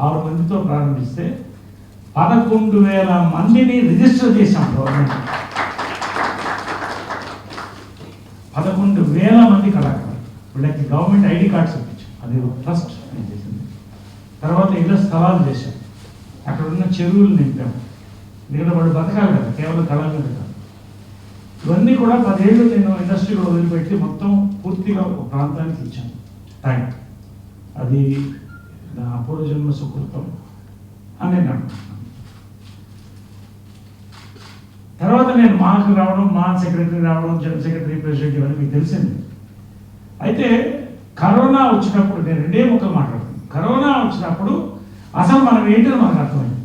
6 మందితో ప్రారంభిస్తే 11,000 మందిని రిజిస్టర్ చేశాం గవర్నమెంట్. 11,000 మంది కళాకారులు వీళ్ళకి గవర్నమెంట్ ఐడి కార్డ్స్ ఇప్పించాం. అది ట్రస్ట్ నేను చేసింది. తర్వాత ఇళ్ళ స్థలాలు చేశాం, అక్కడ ఉన్న చెరువులు నింపాం. ఎందుకంటే వాళ్ళు బతకాలి కదా, కేవలం కళ మీద కాదు. ఇవన్నీ కూడా 10 ఏళ్ళు నేను ఇండస్ట్రీలో వదిలిపెట్టి మొత్తం పూర్తిగా ఒక ప్రాంతానికి ఇచ్చాను టైం. అది నా పూర్వజన్మ సుకృతం అని నేను అనుకుంటున్నాను. తర్వాత నేను మాకు రావడం, మా సెక్రటరీ రావడం, జనరల్ సెక్రటరీ, ప్రెసిడెంట్ ఇవన్నీ మీకు తెలిసింది. అయితే కరోనా వచ్చినప్పుడు నేను 2 ముక్కలు మాట్లాడుతున్నాను. కరోనా వచ్చినప్పుడు అసలు మనం ఏంటో మనకు అర్థమైంది.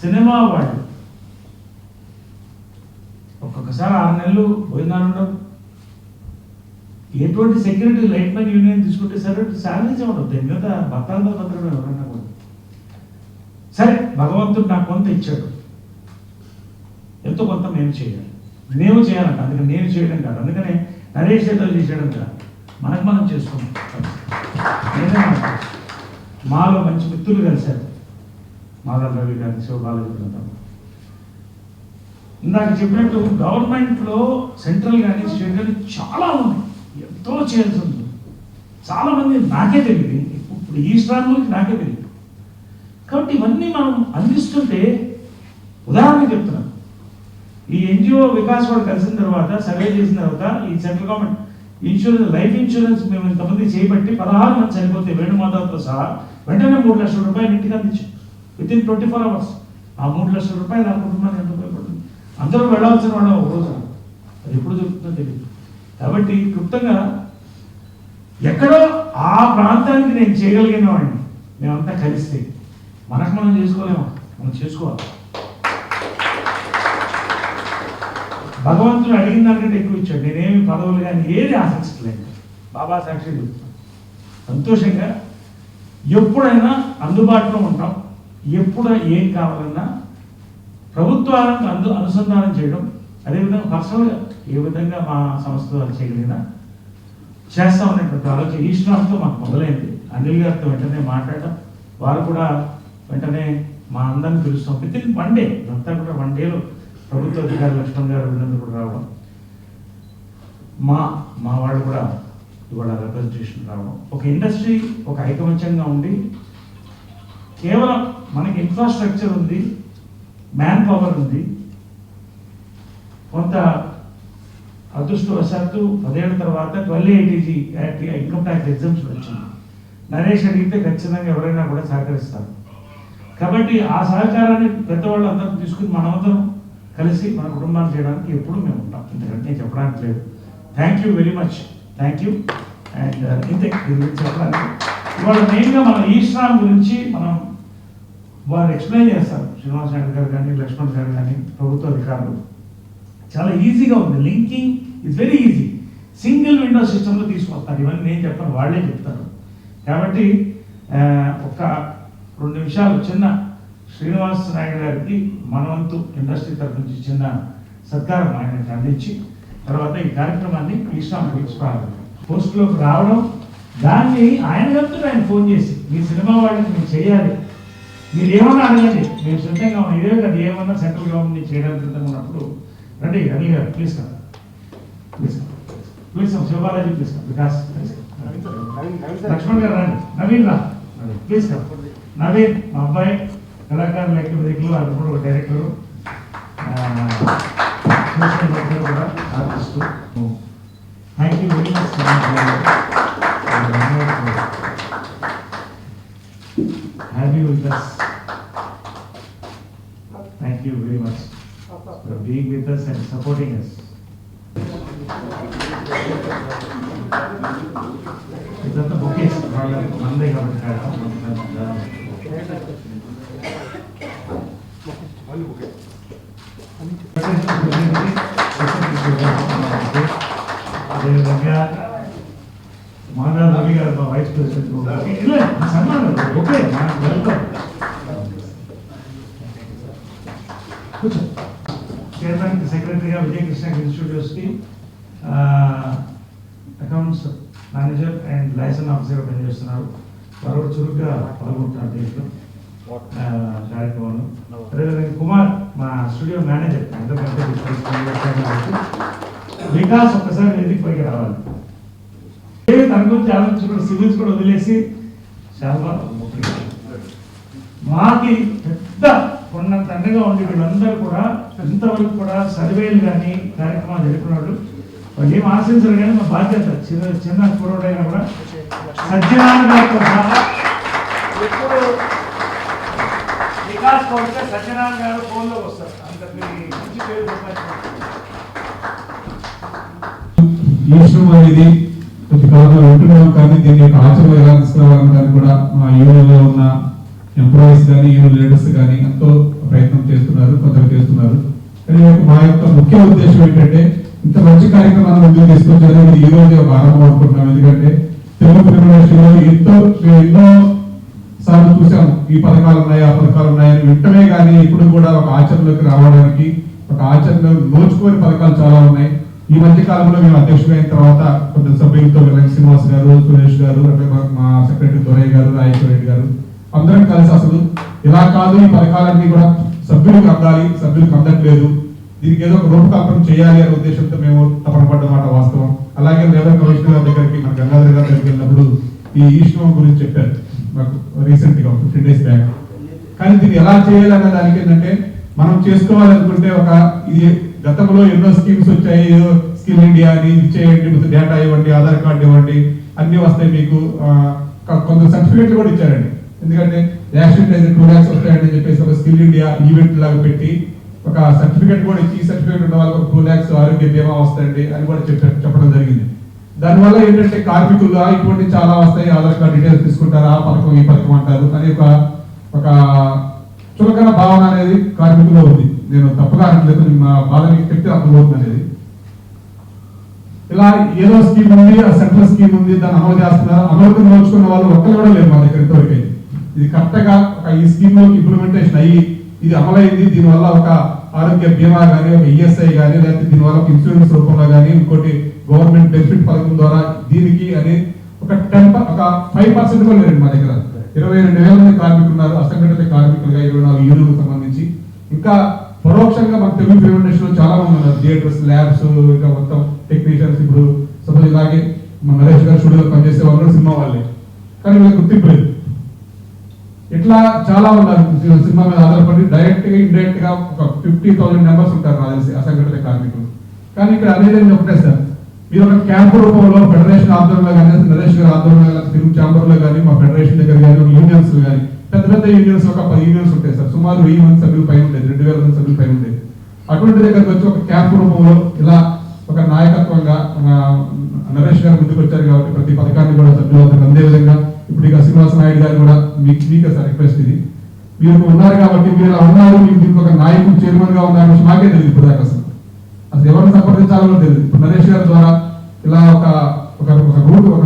సినిమా వాళ్ళు ఒక్కొక్కసారి 6 నెలలు భోజనాలు ఉండవు. ఎటువంటి సెక్యూరిటీ లైట్ మ్యాన్ యూనియన్ తీసుకుంటే సరే శాలరీస్ ఉండదు. దీని మీద భర్తాంతో భద్రమే ఎవరన్నా కూడా. సరే, భగవంతుడు నాకు కొంత ఇచ్చాడు, ఎంతో కొంత మేము చేయాలి. మేము చేయాలంట, అందుకని నేను చేయడం కాదు, అందుకనే నరేష్ ఏదో చేసేయడం కాదు, మనకు మనం చేసుకున్నాం. మాలో మంచి మిత్రులు కలిశారు, మాధవ్ రవి గారిని, శివబాలాజీ గారు. ఇందాక చెప్పినట్టు గవర్నమెంట్లో సెంట్రల్ కానీ స్టేట్ కానీ చాలా ఉంది, ఎంతో చేయాల్సి ఉంది. చాలామంది నాకే తెలియదు, ఇప్పుడు ఈ స్ట్రాంగ్ గురించి నాకే తెలియదు. కాబట్టి ఇవన్నీ మనం అందిస్తుంటే, ఉదాహరణ చెప్తున్నాను, ఈ ఎన్జిఓ వికాస్ వాడు కలిసిన తర్వాత, సర్వే చేసిన తర్వాత, ఈ central government insurance, life insurance మేము ఇంతమంది చేయబట్టి 16 మంది చనిపోతే వేణుమాధవ్తో సహా వెంటనే 3 లక్షల రూపాయలు ఇంటికి అందించాం వితిన్ 24 అవర్స్. ఆ 3 లక్షల రూపాయలు ఆ కుటుంబానికి ఎంత ఉపయోగపడుతుంది? అందరూ వెళ్ళాల్సిన వాళ్ళ ఒక రోజు, అది ఎప్పుడు జరుగుతుందో తెలియదు. కాబట్టి క్లుప్తంగా ఎక్కడో ఆ ప్రాంతానికి నేను చేయగలిగిన వాడిని మేమంతా కలిస్తే, మనకు మనం చేసుకోలేమా? మనం చేసుకోవాలి. భగవంతుడు అడిగిన దానికంటే ఎక్కువ ఇచ్చాడు. నేనేమి పదవులు కానీ ఏది ఆశించట్లేదు. బాబా సాక్షి చెప్తాను, సంతోషంగా ఎప్పుడైనా అందుబాటులో ఉంటాం. ఎప్పుడు ఏం కావాలన్నా ప్రభుత్వానికి అనుసంధానం చేయడం, అదేవిధంగా పర్సనల్గా ఏ విధంగా మా సంస్థ ద్వారా చేయగలిగినా చేస్తామనేటువంటి ఆలోచన ఈ స్టాఫ్తో మాకు మొదలైంది. అనిల్ గారితో వెంటనే మాట్లాడటం, వారు కూడా వెంటనే మా అందరిని పిలుస్తాం. వితిన్ 1 డే, ఇదంతా కూడా 1 డేలో ప్రభుత్వ అధికారులు లక్ష్మణ్ గారు వీళ్ళందరూ కూడా రావడం, మా వాళ్ళు కూడా ఇవాళ రిప్రజెంటేషన్ రావడం, ఒక ఇండస్ట్రీ ఒక ఐకమత్యంగా ఉండి, కేవలం మనకి ఇన్ఫ్రాస్ట్రక్చర్ ఉంది, మ్యాన్ పవర్ ఉంది. కొంత అదృష్టవశాత్తు 10 ఏళ్ళ తర్వాత 1280 ఇన్కమ్ ట్యాక్స్ ఎగ్జామ్షన్ వచ్చింది. నరేష్ అడిగితే ఖచ్చితంగా ఎవరైనా కూడా సహకరిస్తారు. కాబట్టి ఆ సహకారాన్ని పెద్దవాళ్ళు అందరూ తీసుకుని మనమందరం కలిసి మన కుటుంబాన్ని చేయడానికి ఎప్పుడు మేము ఉంటాం. ఎందుకంటే చెప్పడానికి లేదు. Thank you very much, thank you. And ఇంతే గురించి చెప్పడానికి. ఇవాళ మెయిన్గా మన ఈ స్ట్రాంగ్ గురించి మనం వారు ఎక్స్ప్లెయిన్ చేస్తారు, శ్రీనివాస్ నాయుడు గారు కానీ, లక్ష్మణ్ గారు కానీ, ప్రభుత్వ అధికారులు. చాలా ఈజీగా ఉంది, linking is very easy. Single window సిస్టంలో తీసుకొస్తారు. ఇవన్నీ నేను చెప్పాను, వాళ్ళే చెప్తారు. కాబట్టి ఒక 2 నిమిషాలు చిన్న శ్రీనివాస్ నాయుడు గారికి మనవంతు ఇండస్ట్రీ తరఫు నుంచి చిన్న సత్కారం ఆయనకి అందించి, తర్వాత ఈ కార్యక్రమాన్ని పోస్టులోకి రావడం, దాన్ని ఆయన చెప్తారు. ఆయన ఫోన్ చేసి మీ సినిమా వాళ్ళకి మీరు చేయాలి, మీరు ఏమన్నా అడగండి, మేము సిద్ధంగా ఉన్నాం. ఇదే కదా ఏమన్నా సెంట్రల్ గవర్నమెంట్ చేయడానికి సిద్ధంగా ఉన్నప్పుడు రండి. Anil garu please come, please come. Shivabalaji please come. Vikas Lakshman garu రండి. నవీన్ రా ప్లీజ్ కమ్. నవీన్ మా అబ్బాయి కళాకారులు లెక్కలు, అది కూడా ఒక డైరెక్టరు, కూడా artist. Thank you very much. Have you with us. Thank you very much for being with us and supporting us. ఇదంతా బుకేస్ మందే కాబట్టి అదేవిధంగా మాధవ్ రవి గారు మా వైస్ ప్రెసిడెంట్ సన్మానం. ఓకే, మనకు వెళ్తాం. కూర్చో. చైర్మన్ సెక్రటరీగా Vijayakrishna institute accounts manager and license ఆఫీసర్గా పనిచేస్తున్నారు. వారు చురుగ్గా పాల్గొంటున్నారు దీంట్లో కార్యక్రమంలో. అదేవిధంగా కుమార్ మా స్టూడియో మేనేజర్ అందరికంటే వికాస్ ఒక్కసారి వేదిక పైకి రావాలి. తన గురించి ఆలోచించుకోవడం సివిల్స్ కూడా వదిలేసి చాలా మాకి పెద్ద కొన్నంత అండగా ఉండి వీళ్ళందరూ కూడా ఇంతవరకు కూడా సర్వేలు కానీ కార్యక్రమాలు జరుపుకున్నాడు. వాళ్ళు ఏం ఆశించరు కానీ మా బాధ్యత చిన్న కురవడైనా కూడా సత్యనారాయణ గారితో సహా ఎప్పుడు వికాస్ కోరిక సత్యనారాయణ గారు ఫోన్లోకి వస్తారు. అంత మంచి పేరు అనేది కొంచెం కాలంలో వింటున్నాం, కానీ దీని యొక్క ఆచరణ ఎలా తీసుకురావాలని దాన్ని కూడా మా యూనియన్లో ఉన్న ఎంప్లాయీస్ కానీ యూనియన్ లీడర్స్ కానీ ఎంతో ప్రయత్నం చేస్తున్నారు, కొందరు చేస్తున్నారు. కానీ మా యొక్క ముఖ్య ఉద్దేశం ఏంటంటే ఇంత మంచి కార్యక్రమాన్ని ముందుకు తీసుకొచ్చారు. ఇది ఈ రోజు ఒక ఆరంభం అనుకుంటున్నాం. ఎందుకంటే తెలుగు ఫిల్మ్ ఇండస్ట్రీలో ఎన్నో సార్లు చూసాము ఈ పథకాలు ఉన్నాయి ఆ పథకాలు ఉన్నాయని వింటమే కానీ ఇప్పుడు కూడా ఒక ఆచరణలోకి రావడానికి ఒక ఆచరణలో నోచుకోని పథకాలు చాలా ఉన్నాయి. ఈ మధ్య కాలంలో మేము అధ్యక్షుడు అయిన తర్వాత కొంత సభ్యులతో వెలంకి శ్రీనివాస్ గారు, సురేష్ గారు, మా సెక్రటరీ దొరయ్య గారు, రాజేశ్వర రెడ్డి గారు అందరం కలిసి అసలు ఇలా కాదు ఈ పథకాలన్నీ కూడా సభ్యులకు అందాలి, సభ్యులకు అందట్లేదు, దీనికి ఏదో ఒక రూపకల్పన చేయాలి అనే ఉద్దేశంతో మేము తపన పడ్డమాట వాస్తవం. అలాగే లేబర్ కమిషనర్ గారి దగ్గరికి మన గంగాధర్ గారి దగ్గరికి వెళ్ళినప్పుడు ఈ ఈశ్వరం గురించి చెప్పారు మాకు రీసెంట్ గా 15 days బ్యాక్. కానీ దీన్ని ఎలా చేయాలి అనే దానికి ఏంటంటే మనం చేసుకోవాలనుకుంటే ఒక ఇది గతంలో ఎన్నో స్కీమ్స్ వచ్చాయి, ఏదో స్కిల్ ఇండియా అని ఇచ్చేయండి, డేటా ఇవ్వండి, ఆధార్ కార్డు ఇవ్వండి, అన్ని వస్తాయి మీకు, కొంత సర్టిఫికేట్లు కూడా ఇచ్చారండి. ఎందుకంటే యాక్సిడెంట్ అయితే 2 lakhs వస్తాయని చెప్పేసి ఒక స్కిల్ ఇండియా ఈవెంట్ లాగా పెట్టి ఒక సర్టిఫికేట్ కూడా ఇచ్చి, ఈ సర్టిఫికేట్ ఉన్న వాళ్ళకి 2 lakhs ఆరోగ్య బీమా వస్తాయండి అని కూడా చెప్పడం జరిగింది. దానివల్ల ఏంటంటే కార్మికులు ఇటువంటి చాలా వస్తాయి, ఆధార్ కార్డు డీటెయిల్స్ తీసుకుంటారు, ఆ పథకం ఈ పథకం అంటారు అని ఒక చులకన భావన అనేది కార్మికుల్లో ఉంది. నేను తప్పుగా అనట్లేదు, మా బాధ మీకు చెప్తే అర్థమవుతుంది అనేది. ఇలా ఏదో స్కీమ్ ఉంది, ఆ సెంట్రల్ స్కీమ్ ఉంది, దాన్ని అమలు చేస్తున్నారు, అమలుకు నోచుకున్న వాళ్ళు ఒక్కరు కూడా లేరు మా దగ్గర ఇంతవరకు. ఇది కరెక్ట్ గా ఒక ఈ స్కీమ్ లో ఇంప్లిమెంటేషన్ అయ్యి ఇది అమలైంది, దీనివల్ల ఒక ఆరోగ్య బీమా కానీ, ఒక ఈఎస్ఐ కానీ, లేకపోతే దీనివల్ల ఒక ఇన్సూరెన్స్ రూపంలో కానీ, ఇంకోటి గవర్నమెంట్ బెనిఫిట్ పథకం ద్వారా దీనికి అని ఒక 5% కూడా లేరండి మా దగ్గర. 22,000 మంది కార్మికులు ఉన్నారు, అసంఘటిత కార్మికులుగా 24 యూనియన్లకు సంబంధించి. ఇంకా పరోక్షంగా మన తెలుగు ఫిల్మ్ ఇండస్ట్రీలో చాలా మంది ఉన్నారు, థియేటర్స్, ల్యాబ్స్, ఇంకా మొత్తం టెక్నీషియన్స్. ఇప్పుడు సపోజ్ ఇలాగే మన నరేష్ గారు స్టూడియోలో పనిచేసే వాళ్ళు సినిమా వాళ్ళే, కానీ వీళ్ళకి గుర్తింపు లేదు. ఇట్లా చాలా ఉన్నారు సినిమా మీద ఆధారపడి డైరెక్ట్ గా ఇండైరెక్ట్ గా ఒక 50,000 మెంబర్స్ ఉంటారు నాకు తెలిసి అసంఘటిత కార్మికులు. కానీ ఇక్కడ అనేది ఒకటే సార్, మీరు ఒక క్యాంపు రూపంలో ఫెడరేషన్ ఆధ్వర్యంలో కానీ, నరేష్ గారి ఆధ్వర్యంలో కానీ, ఫిల్మ్ ఛాంబర్ లో కానీ, మా ఫెడరేషన్ దగ్గర కానీ, యూనియన్స్ కానీ, పెద్ద పెద్ద యూనియన్స్ ఒక 10 యూనియన్స్ ఉంటాయి సార్, సుమారు 1000 మంది సభ్యులు పైన ఉండేది, 2000 మంది సభ్యులు పైన ఉండేది. అటువంటి దగ్గరకు వచ్చి ఒక క్యాంపు రూపంలో ఇలా ఒక నాయకత్వంగా నరేష్ గారు ముందుకు వచ్చారు కాబట్టి ప్రతి పథకాన్ని కూడా సభ్యులు అందే విధంగా ఇప్పుడు ఇక శ్రీనివాస నాయుడు గారు కూడా మీకే సార్ రిక్వెస్ట్, ఇది మీరు ఉన్నారు కాబట్టి మీరు ఇలా ఉన్నారు, మీకు దీనికి ఒక నాయకుడు చైర్మన్ గా ఉన్నారు మాకే తెలియదు ఇప్పుడు దాకా అసలు ఎవరిని సంప్రదించాలో తెలియదు. ఇప్పుడు నరేష్ గారి ద్వారా ఇలా ఒక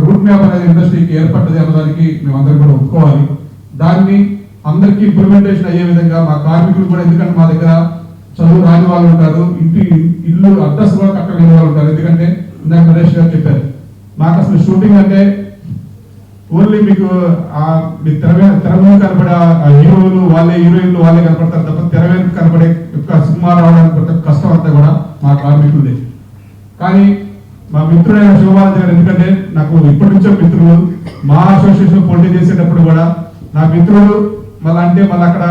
రూట్ మ్యాప్ అనేది ఇండస్ట్రీకి ఏర్పడ్డది అన్నదానికి మేమందరం కూడా ఒప్పుకోవాలి. దాన్ని అందరికీ ఇంప్లిమెంటేషన్ అయ్యే విధంగా మా కార్మికులు కూడా, ఎందుకంటే మా దగ్గర చదువు రాని వాళ్ళు ఉంటారు, ఇల్లు అడ్రస్ కూడా కట్టలేని వాళ్ళు ఉంటారు. ఎందుకంటే ఇందాక నరేష్ గారు చెప్పారు, మాకు అసలు షూటింగ్ అంటే ఓన్లీ మీకు తెర మీద కనపడే హీరోలు వాళ్ళే, హీరోయిన్లు వాళ్ళే కనపడతారు తప్ప తెర మీద కనపడే సినిమా రావడానికి కష్టం అంతా కూడా మా కార్మికులదే. కానీ మా మిత్రుడైన శివబాలాజీ గారు, ఎందుకంటే నాకు ఇప్పటి నుంచో మిత్రులు, మా అసోసియేషన్ పోటీ చేసేటప్పుడు కూడా నా మిత్రులు మళ్ళీ అంటే మళ్ళీ అక్కడ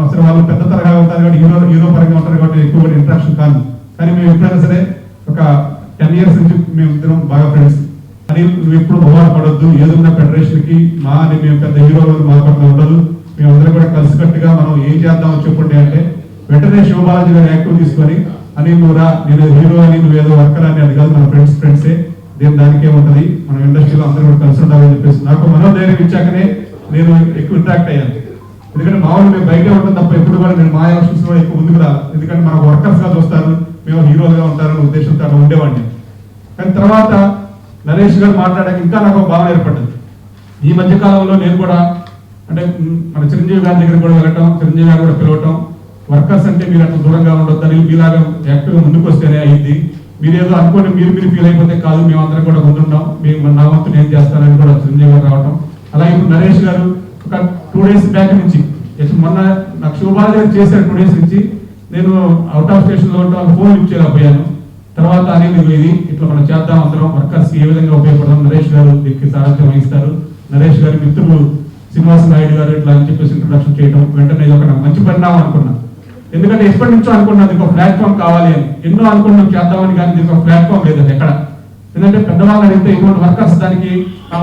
అసలు వాళ్ళు పెద్ద తరగా ఉంటారు కాబట్టి హీరో పరంగా ఉంటారు కాబట్టి ఎక్కువ ఇంట్రాక్షన్ కాదు. కానీ మేము ఎప్పుడైనా సరే ఒక 10 years నుంచి మేము ఇద్దరం బాగా ఫ్రెండ్స్. అని నువ్వు ఎప్పుడు మొహమాట పడొద్దు, ఏదన్నా ఫెడరేషన్ కి మా అని మేము పెద్ద హీరోలు మా పట్ల ఉండదు, మేమందరం కూడా కలిసికట్టుగా మనం ఏం చేద్దామో చెప్పండి అంటే వెంటనే శివబాలాజీ గారు యాక్టివ్ తీసుకొని, అని నువ్వురా నేను హీరో అని నువ్వేదో వర్కర్ అని అది కాదు, మన ఫ్రెండ్సే, దానికే ఉంటది, మన ఇండస్ట్రీలో అందరూ కూడా కలిసి ఉండాలని చెప్పేసి నాకు మనోధైర్యం ఇచ్చాకనే నేను ఎక్కువ ఇంట్రాక్ట్ అయ్యాను. ఎందుకంటే మామూలు మేము బయటే ఉంటాం తప్ప ఎప్పుడు కూడా నేను మా ఎలక్షన్స్ లో ఎక్కువ ముందుకు రాలి, ఎందుకంటే మన వర్కర్స్ గా చూస్తారు, మేము హీరోలుగా ఉంటారని ఉద్దేశంతో అలా ఉండేవాడిని. కానీ తర్వాత నరేష్ గారు మాట్లాడాక ఇంకా నాకు ఒక భావన ఏర్పడ్డది. ఈ మధ్య కాలంలో నేను కూడా అంటే మన చిరంజీవి గారి దగ్గర కూడా వెళ్ళటం, చిరంజీవి గారు కూడా పిలవటం, వర్కర్స్ అంటే మీరు అట్లా దూరంగా ఉండొద్దని, మీలాగా యాక్టివ్గా ముందుకు వస్తేనే అయింది, మీరేదో అనుకోండి మీరు ఫీల్ అయిపోతే కాదు, మేమందరం కూడా ముందుంటాం, మేము నా వంతు నేను చేస్తానని కూడా చిరంజీవి గారు రావటం, అలాగే ఇప్పుడు నరేష్ గారు ఒక 2 days బ్యాక్ నుంచి మొన్న నాకు శుభాలు చేశారు 2 days నుంచి నేను అవుట్ ఆఫ్ స్టేషన్లో ఉంటే వాళ్ళు ఫోన్ లిఫ్ట్ చేయలేకపోయాను. తర్వాత అనేది ఇది ఇట్లా మనం చేద్దాం, అందరం వర్కర్స్కి ఏ విధంగా ఉపయోగపడదాం, నరేష్ గారు దీనికి సారథ్యం వహిస్తారు. నరేష్ గారి మిత్రులు శ్రీనివాస నాయుడు గారు ఇట్లా అని చెప్పేసి ఇంట్రొడక్షన్ చేయడం వెంటనే ఇది ఒక మంచి పరిణామం అనుకున్నా. ఎందుకంటే ఎప్పటి నుంచో అనుకున్నా దీనికి ఒక ప్లాట్ఫామ్ కావాలి అని, ఎన్నో అనుకున్నాం చేద్దామని, కానీ దీనికి ఒక ప్లాట్ఫామ్ లేదండి ఎక్కడ. ఎందుకంటే పెద్దవాళ్ళు అడిగితే ఇటువంటి వర్కర్స్ దానికి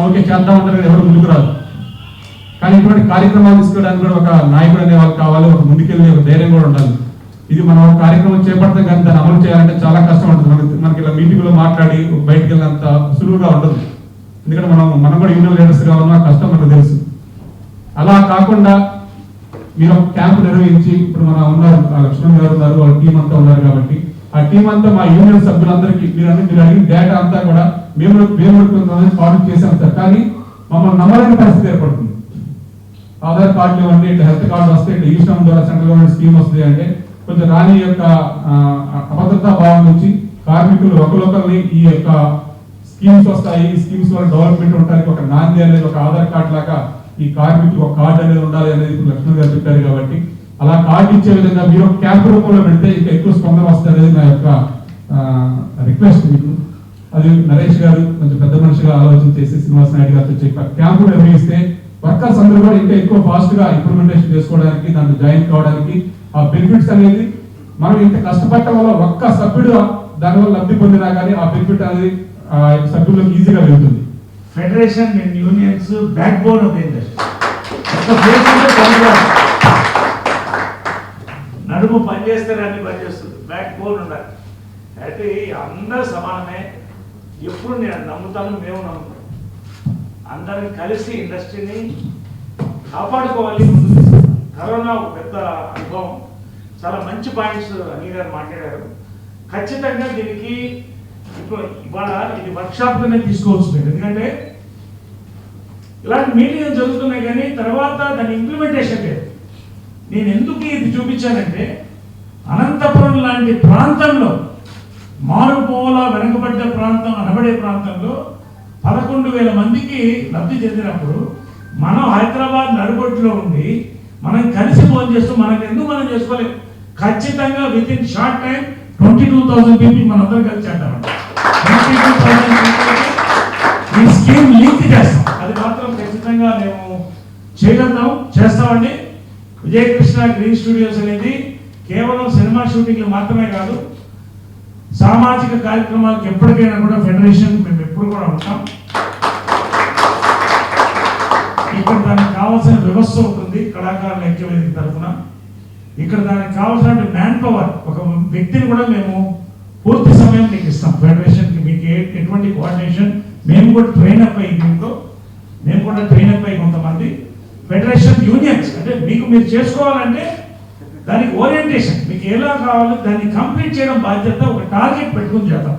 ఓకే చేద్దామంటారు, ఎవరు ముందుకు రాదు. కానీ ఇటువంటి కార్యక్రమాలు తీసుకోవడానికి కూడా ఒక నాయకుడు అనే వాళ్ళు కావాలి, ఒక ముందుకెళ్ళి ఒక ధైర్యం కూడా ఉండాలి. ఇది మనం ఒక కార్యక్రమం చేపడతాం కానీ దాన్ని అమలు చేయాలంటే చాలా కష్టం ఉంటుంది. మనకి ఇలా మీటింగ్లో మాట్లాడి బయటకు వెళ్ళినంత సులువుగా ఉండదు. ఎందుకంటే మనం కూడా యూనియన్ లీడర్స్ కావాలన్నా కష్టం మనకు తెలుసు. అలా కాకుండా మీరు ఒక క్యాంప్ నిర్వహించి ఇప్పుడు మన ఉన్నారు లక్ష్మణ్ గారు ఉన్నారు, వాళ్ళ టీం అంతా ఉన్నారు కాబట్టి ఆ టీం అంతా మా యూనియన్ సభ్యులందరికీ మీరు అడిగిన డేటా అంతా కూడా మేము ఫార్వర్డ్ చేసాం సార్. కానీ మమ్మల్ని నమ్మలేని పరిస్థితి ఏర్పడుతుంది. ఆధార్ కార్డులు ఇవ్వండి, ఇట్లా హెల్త్ కార్డు వస్తే ఇట్లా ఈ శ్రమ్ ద్వారా సెంట్రల్ గవర్నమెంట్ స్కీమ్ వస్తుంది అంటే కొంచెం రాని యొక్క అభద్రతా భావం నుంచి కార్మికులు ఒకరిని ఈ యొక్క స్కీమ్స్ వస్తాయి, ఈ స్కీమ్స్ వల్ల డెవలప్మెంట్ ఉండడానికి ఒక నాంది అనేది ఒక ఆధార్ కార్డు లాగా ఈ కార్మికులకు ఒక కార్డు అనేది ఉండాలి అనేది ఇప్పుడు లక్ష్మణ్ గారు చెప్పారు. కాబట్టి అలా కార్డు ఇచ్చే విధంగా మీరు ఒక క్యాంప్ రూపంలో పెడితే ఇంకా ఎక్కువ స్పందన వస్తుంది అనేది నా యొక్క రిక్వెస్ట్ మీకు. అది నరేష్ గారు కొంచెం పెద్ద మనిషిగా ఆలోచన చేసి శ్రీనివాస నాయుడు గారితో చెప్పి క్యాంపు నిర్వహిస్తే వర్కర్స్ అందరూ కూడా ఇంకా ఎక్కువ ఫాస్ట్ గా ఇంప్లిమెంటేషన్ చేసుకోవడానికి, దాంట్లో జాయిన్ కావడానికి ఆ బెనిఫిట్స్ అనేది మనం ఇంత కష్టపడటం వల్ల ఒక్క సభ్యుడు దానివల్ల లబ్ధి పొందినా కానీ ఆ బెనిఫిట్ అనేది సభ్యులకు ఈజీగా వెళ్తుంది. Federation and unions back bone of the industry. నడుము పనిచేస్తారు, అన్ని పనిచేస్తుంది, బ్యాక్ బోన్ ఉండాలి. అయితే అందరూ సమానమే. ఎప్పుడు నేను నమ్ముతాను, మేము నమ్ముతాం. అందరం కలిసి ఇండస్ట్రీని కాపాడుకోవాలి. కరోనా ఒక పెద్ద అనుభవం. చాలా మంచి పాయింట్స్ అనిల్ గారు మాట్లాడారు. ఖచ్చితంగా దీనికి ఇప్పుడు ఇవాళ ఇది వర్క్షాప్గానే తీసుకోవచ్చు మీరు. ఎందుకంటే ఇలాంటి మీటింగ్ జరుగుతున్నాయి కానీ తర్వాత దాని ఇంప్లిమెంటేషన్ లేదు. నేను ఎందుకు ఇది చూపించానంటే అనంతపురం లాంటి ప్రాంతంలో, మారుమూల వెనుకబడ్డ ప్రాంతం అనబడే ప్రాంతంలో 11,000 మందికి లబ్ధి చెందినప్పుడు మనం హైదరాబాద్ నడుబొట్టులో ఉండి మనం కలిసి ఫోన్ చేస్తూ మనకు ఎందుకు మనం చేసుకోలేము. ఖచ్చితంగా with in short time 22,000 people మనందరం కలిసి చేద్దామండి. 22,000 ఈ స్కీమ్ లింక్ చేస్తాం. అది మాత్రం ఖచ్చితంగా మేము చేయగలుగుతాం, చేస్తామండి. విజయకృష్ణ గ్రీన్ స్టూడియోస్ అనేది కేవలం సినిమా షూటింగ్లు మాత్రమే కాదు, సామాజిక కార్యక్రమాలకు ఎప్పటికైనా కూడా ఫెడరేషన్ మేము ఎప్పుడు కూడా ఉంటాం. ఇక్కడ దానికి కావాల్సిన వ్యవస్థ ఉంటుంది కళాకారుల ఐక్యవేదిక తరఫున. ఇక్కడ దానికి కావాల్సిన మ్యాన్ పవర్, ఒక వ్యక్తిని కూడా మేము పూర్తి సమయం మీకు ఇస్తాం. ఫెడరేషన్కి మీకు ఎటువంటి కోఆర్డినేషన్ మేము కూడా ట్రైన్ అప్ అయ్యి దీంట్లో మేము కూడా ట్రైన్ అప్ అయ్యి కొంతమంది ఫెడరేషన్ యూనియన్స్ అంటే మీకు మీరు చేసుకోవాలంటే దానికి ఓరియంటేషన్ మీకు ఎలా కావాలో దాన్ని కంప్లీట్ చేయడం బాధ్యత. ఒక టార్గెట్ పెట్టుకుని చేద్దాం.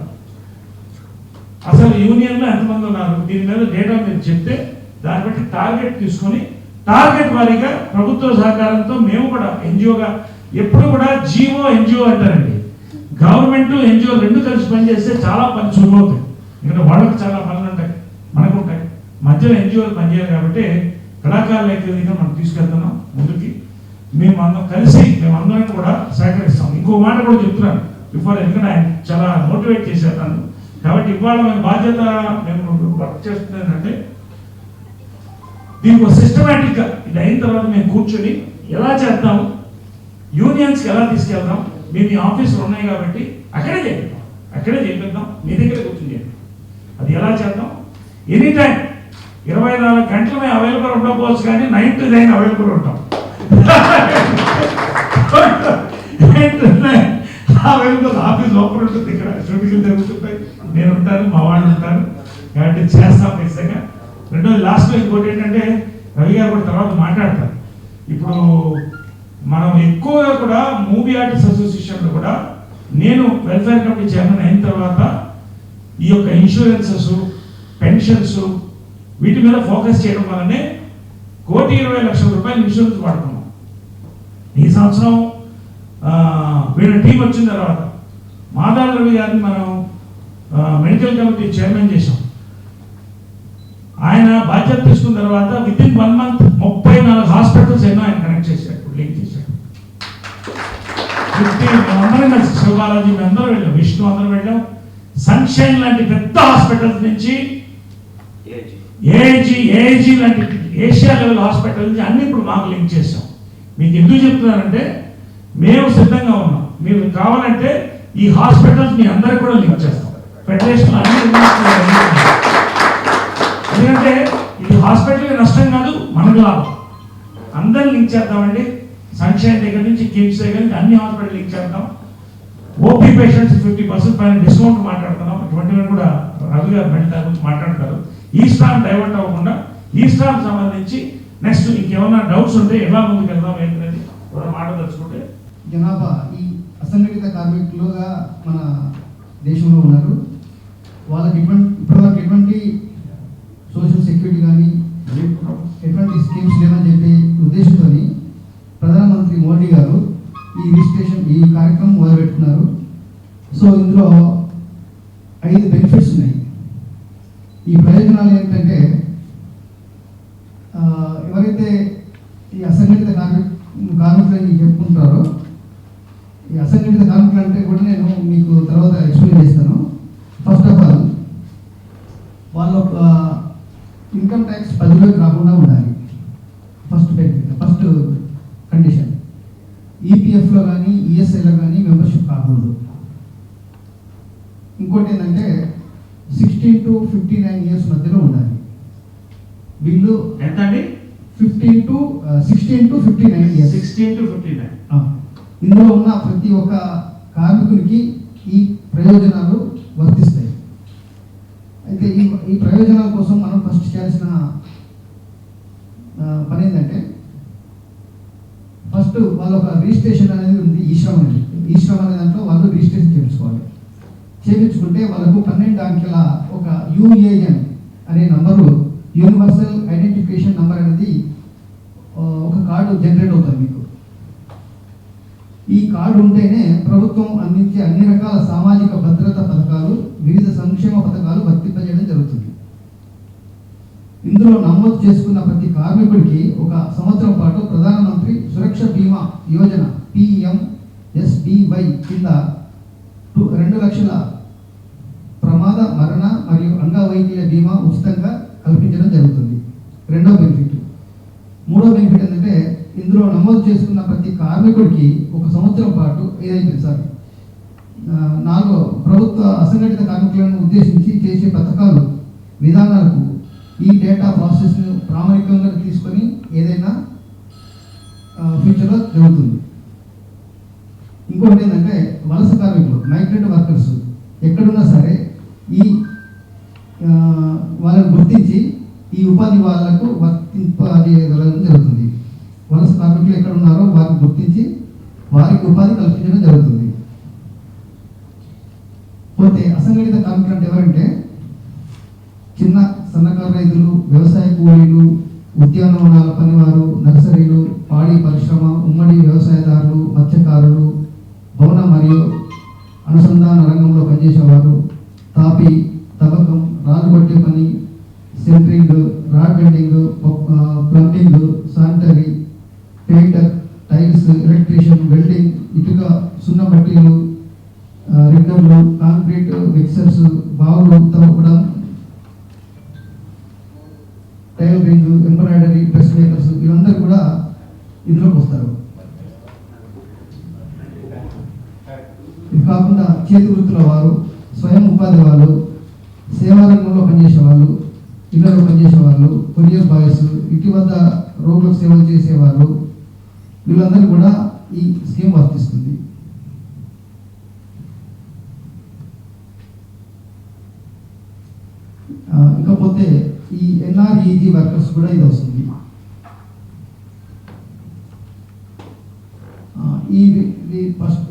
అసలు యూనియన్లో ఎంతమంది ఉన్నారు దీని మీద డేటా మీరు చెప్తే దాన్ని బట్టి టార్గెట్ తీసుకొని టార్గెట్ వారీగా ప్రభుత్వ సహకారంతో మేము కూడా ఎన్జిఓగా ఎప్పుడు కూడా జీఓ ఎన్జిఓ అంటారండి. గవర్నమెంట్ ఎన్జిఓ రెండు కలిసి పనిచేస్తే చాలా పని సులువవుతాయి. ఎందుకంటే వాళ్ళకి చాలా పనులు ఉంటాయి, మనకు ఉంటాయి. మధ్యలో ఎన్జిఓలు పనిచేయాలి కాబట్టి కళాకారుల ఐక్యవేదిక మనం తీసుకెళ్తున్నాం ముందుకి. మేము అందరం కలిసి మేమందరం కూడా సహకరిస్తాం. ఇంకో మాట కూడా చెప్తున్నాను బిఫోర్, ఎందుకంటే ఆయన చాలా మోటివేట్ చేశారు నన్ను. కాబట్టి ఇవాళ మేము బాధ్యత మేము వర్క్ చేస్తుందంటే దీనికి సిస్టమేటిక్గా ఇది అయిన తర్వాత మేము కూర్చొని ఎలా చేద్దాం, యూనియన్స్కి ఎలా తీసుకెళ్దాం. మేము ఈ ఆఫీసులు ఉన్నాయి కాబట్టి అక్కడే చేపిద్దాం, మీ దగ్గర కూర్చొని చేద్దాం. అది ఎలా చేద్దాం, ఎనీ టైం 24 గంటలు మేము అవైలబుల్ ఉండకపోవచ్చు కానీ 9 to 9 అవైలబుల్ ఉంటాం. అవైలబుల్ ఆఫీస్ లోపల ఉంటుంది, ఇక్కడ షూటింగ్లు జరుగుతుంటాయి, నేను ఉంటాను, మా వాళ్ళు ఉంటారు. కాబట్టి చేస్తాం ఖచ్చితంగా. రెండోది లాస్ట్లో ఇంకోటి ఏంటంటే రవి గారు కూడా తర్వాత మాట్లాడతారు. ఇప్పుడు మనం ఎక్కువగా కూడా మూవీ ఆర్టిస్ట్ అసోసియేషన్లో కూడా నేను వెల్ఫేర్ కమిటీ చైర్మన్ అయిన తర్వాత ఈ యొక్క ఇన్సూరెన్సెస్, పెన్షన్స్ వీటి మీద ఫోకస్ చేయడం వల్లనే 1,20,00,000 రూపాయలు ఇన్సూరెన్స్ వాడుకున్నాం. ఈ సంవత్సరం వీళ్ళ టీం వచ్చిన తర్వాత మాదాల రవి గారిని మనం మెడికల్ కమిటీ చైర్మన్ చేసాం. ఆయన బాధ్యత తీసుకున్న తర్వాత వితిన్ 1 month 34 హాస్పిటల్స్ ఎన్నో ఆయన కనెక్ట్ చేశాడు, లింక్ చేశాడు. 50 మేమందరం కలిసి శివబాలాజీ మేమందరం వెళ్ళాం, విష్ణు అందరం వెళ్ళాం. సన్షైన్ లాంటి పెద్ద హాస్పిటల్స్ నుంచి ఏఐజీ లాంటి ఏషియా లెవెల్ హాస్పిటల్ నుంచి అన్ని ఇప్పుడు మాకు లింక్ చేసాం. మీకు ఎందుకు చెప్తున్నానంటే మేము సిద్ధంగా ఉన్నాం. మీరు కావాలంటే ఈ హాస్పిటల్స్ మీ అందరికి కూడా లింక్ చేస్తాం. ఫెడరేషన్ అన్ని ఎందుకంటే ఇది హాస్పిటల్ నష్టం కాదు, మనకు లాభం. అందరు లింక్ చేద్దామండి. సన్షైన్ దగ్గర నుంచి కిమ్స్ దగ్గర నుంచి అన్ని హాస్పిటల్ లింక్ చేద్దాం. ఓపీ పేషెంట్స్ 50% పైన డిస్కౌంట్ మాట్లాడుతున్నాం. ఇటువంటివి కూడా రవి గారు మాట్లాడతారు. ఈ స్టాక్ డైవర్ట్ అవ్వకుండా ఈ స్టాక్ సంబంధించి నెక్స్ట్ ఇంకేమైనా డౌట్స్ ఉంటే ఎలా ముందుకు వెళ్దాం ఏంటనేది మాట్లాడదలుచుకుంటే. జనాభా ఈ అసంఘటిత కార్మికులుగా మన దేశంలో ఉన్నారు. వాళ్ళకి ఇప్పటివరకు ఎటువంటి సోషల్ సెక్యూరిటీ కానీ ఎటువంటి స్కీమ్స్ లేవని చెప్పి ఉద్దేశంతో ప్రధానమంత్రి మోడీ గారు ఈ రిజిస్ట్రేషన్ ఈ కార్యక్రమం మొదలుపెట్టుకున్నారు. సో ఇందులో 5 బెనిఫిట్స్ ఉన్నాయి. ఈ ప్రయోజనాలు ఏంటంటే ఎవరైతే ఈ అసంఘటిత కార్మికులని చెప్పుకుంటారో, ఈ అసంఘటిత కార్మికులు అంటే కూడా నేను మీకు తర్వాత ఎక్స్ప్లెయిన్ చేస్తాను. ఫస్ట్ ఆఫ్ ఆల్ వాళ్ళ ఇన్కమ్ ట్యాక్స్ 10,000 రాకుండా ఉండాలి. First benefit, first condition. ఈపీఎఫ్లో కానీ ఈఎస్ఐలో కానీ మెంబర్షిప్ కాకూడదు. ఇంకోటి ఏంటంటే 16 to 59 years మధ్యలో ఉండాలి. వీళ్ళు ఎంత అండి? 16 to 59 years. 16 to 59. ఇందులో ఉన్న ప్రతి ఒక్క కార్మికునికి ఈ ప్రయోజనాలు వర్తిస్తాయి. అయితే ఈ ప్రయోజనాల కోసం మనం ఫస్ట్ చేయాల్సిన పని ఏంటంటే ఫస్ట్ వాళ్ళ ఒక రిజిస్ట్రేషన్ అనేది ఉంది. ఈశ్రమ్ అనే దాంట్లో వాళ్ళు రిజిస్ట్రేషన్ చేయించుకోవాలి. చేయించుకుంటే వాళ్ళకు 12 అంకెల ఒక యూఏఎన్ అనే నంబరు, యూనివర్సల్ ఐడెంటిఫికేషన్ నంబర్ అనేది ఒక కార్డు జనరేట్ అవుతుంది మీకు. ఈ కార్డు ఉంటేనే ప్రభుత్వం అందించే అన్ని రకాల సామాజిక భద్రతా పథకాలు, వివిధ సంక్షేమ పథకాలు వర్తింపజేయడం జరుగుతుంది. ఇందులో నమోదు చేసుకున్న ప్రతి కార్మికుడికి 1 సంవత్సరం పాటు ప్రధానమంత్రి సురక్ష బీమా యోజన PMSBY కింద 2 లక్షల ప్రమాద, మరణ మరియు అంగవైకల్య బీమా ఉచితంగా కల్పించడం జరుగుతుంది. రెండో బెనిఫిట్. మూడో బెనిఫిట్ ఏంటంటే ఇందులో నమోదు చేసుకున్న ప్రతి కార్మికుడికి 1 సంవత్సరం పాటు నాలుగో ప్రభుత్వ అసంఘటిత కార్మికులను ఉద్దేశించి చేసే పథకాలు, విధానాలకు ఈ డేటా ప్రాసెస్ ప్రామాణికంగా తీసుకొని ఏదైనా ఫ్యూచర్లో జరుగుతుంది. ఇంకొకటి ఏంటంటే వలస కార్మికులు, మైగ్రెంట్ వర్కర్స్ ఎక్కడున్నా సరే ఈ వాళ్ళని గుర్తించి ఈ ఉపాధి వాళ్ళకు వర్తింపజేయగలగడం జరుగుతుంది. వలస కార్మికులు ఎక్కడ ఉన్నారో వారిని గుర్తించి వారికి ఉపాధి కల్పించడం జరుగుతుంది. పోతే అసంఘటిత కార్మికులు అంటే ఎవరంటే చిన్న సన్నకారు రైతులు, వ్యవసాయ కూలీలు, ఉద్యానవనాల పనివారు, నర్సరీలు, పాడి పరిశ్రమ, ఉమ్మడి వ్యవసాయదారులు, మత్స్యకారులు, భవన మరియు అనుసంధాన రంగంలో పనిచేసేవారు, తాపి, తవ్వకం, రాజుగొట్టే పని, centring, rod bending, plumbing, sanitary, painter, tiles, electrician, welding, ఇటుక, సున్నబట్టీలు, రిగ్గర్లు, కాంక్రీట్ మిక్సర్స్, బావులు తవ్వడం, టైలరింగ్, ఎంబ్రాయిడరీ, డ్రెస్ మేకర్స్, వీళ్ళందరూ కూడా ఇందులోకి వస్తారు. ఇది కాకుండా చేతి వృత్తుల వారు, స్వయం ఉపాధి వాళ్ళు, సేవా రంగంలో పనిచేసేవాళ్ళు, ఇళ్లలో పనిచేసేవాళ్ళు, కొరియర్ బాయ్స్, ఇంటి వద్ద రోగులకు సేవలు చేసేవాళ్ళు, వీళ్ళందరూ కూడా ఈ స్కీమ్ వర్తిస్తుంది. ఇకపోతే ఈ NREG వర్కర్స్ కూడా ఇది వస్తుంది.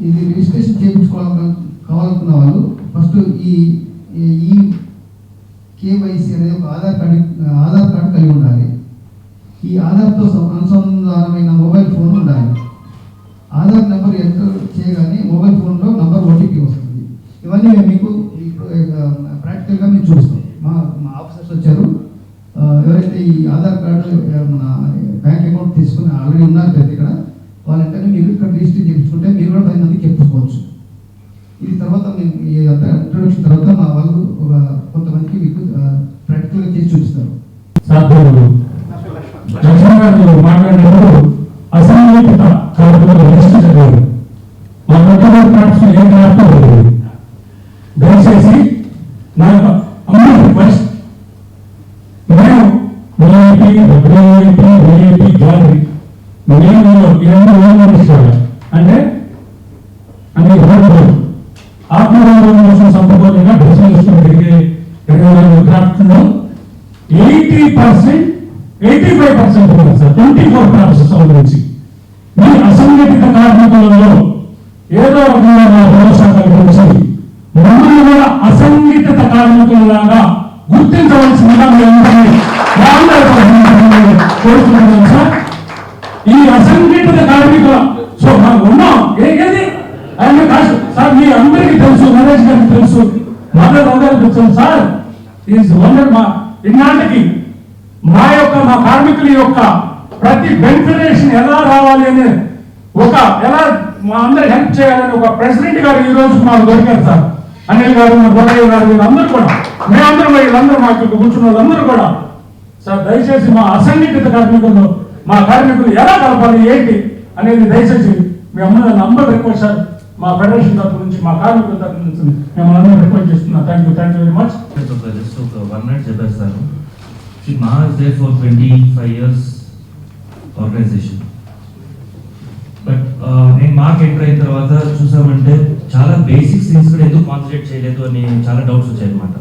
ఇది రిజిస్ట్రేషన్ కావాలనుకున్న వాళ్ళు ఫస్ట్ ఈ KYC అనేది ఒక ఆధార్ కార్డు కలిగి ఉండాలి. ఈ ఆధార్తో అనుసంధానమైన మొబైల్ ఫోన్ ఉండాలి. ఆధార్ నెంబర్ ఎంటర్ చేయగానే మొబైల్ ఫోన్లో నంబర్ OTP వస్తుంది. ఇవన్నీ మేము మీకు ప్రాక్టికల్గా మేము చూస్తాం. మా ఆఫీసర్స్ వచ్చారు, ఆల్రెడీ ఉన్నారు కదా ఇక్కడ, వాళ్ళంటే మీరు ఇక్కడ రిజిస్టర్ చేయించుకుంటే మీరు కూడా 10 మందికి చెప్పుకోవచ్చు. ఇది తర్వాత మేము ఈ ఇంట్రొడక్షన్ తర్వాత మా వాళ్ళు కొంతమందికి మీకు ప్రాక్టికల్గా చేసి చూపిస్తారు. మాట్లాడినప్పుడు అసంఘటిత కార్మికుల లిస్ట్ చదివారు. మా మొట్టమొదటి ఏం రాష్ట్రం దయచేసి నా అమ్మ రిక్వెస్ట్, నేను గ్యాలరీ నేను ఇవన్నీ ఇస్తాను అంటే అన్ని ఆత్మగౌరవం కోసం సంపూర్ణంగా డ్రెస్సింగ్ చేసుకుని తిరిగే 24 క్రాఫ్ట్లో 80%, 85% ఉన్నారు సార్. 24 క్రాఫ్ట్స్ సంబంధించి మీ అసంఘటిత కార్మికులలో ఏదో రకంగా నా భరోసా కల్పించి మమ్మల్ని కూడా అసంఘటిత కార్మికులలాగా గుర్తించవలసిందిగా మీ అందరినీ కోరుతున్నాను సార్. ఈ అసంఘటిత కార్మికుల సో మనం ఉన్నాం ఏది ఆయన కాదు సార్. మీ అందరికీ తెలుసు, నరేష్ గారికి తెలుసు, అందరికీ తెలుసు సార్. Is wonder. మా ఇన్నాటికి మా కార్మికుల యొక్క ప్రతి బెనిఫిటేషన్ ఎలా రావాలి అనే ఎలా మా అందరు హెల్ప్ చేయాలని ఒక ప్రెసిడెంట్ గారు ఈ రోజు మాకు దొరికారు సార్. అనిల్ గారు, గొడవ గారు, వీళ్ళందరూ కూడా మేమందరం వీళ్ళందరూ మాకు కూర్చున్న వాళ్ళందరూ కూడా సార్ దయచేసి మా అసంఘటిత కార్మికులు మా కార్మికులు ఎలా కలపాలి ఏంటి అనేది దయచేసి మీ అందరూ రిక్వెస్ట్ సార్. మా ఫెడరేషన్ తరఫు నుంచి, మా కార్మికుల తరఫు నుంచి మేము అందరూ రిక్వెస్ట్ చేస్తున్నాం. Thank you very much. Just ఒక 1 minute చెప్పేస్తాను. మా is there for 25 years organisation. But నేను మాకు ఎంటర్ అయిన తర్వాత చూసామంటే చాలా బేసిక్ థింగ్స్ కూడా ఎందుకు కాన్సన్ట్రేట్ చేయలేదు అని చాలా డౌట్స్ వచ్చాయి అనమాట.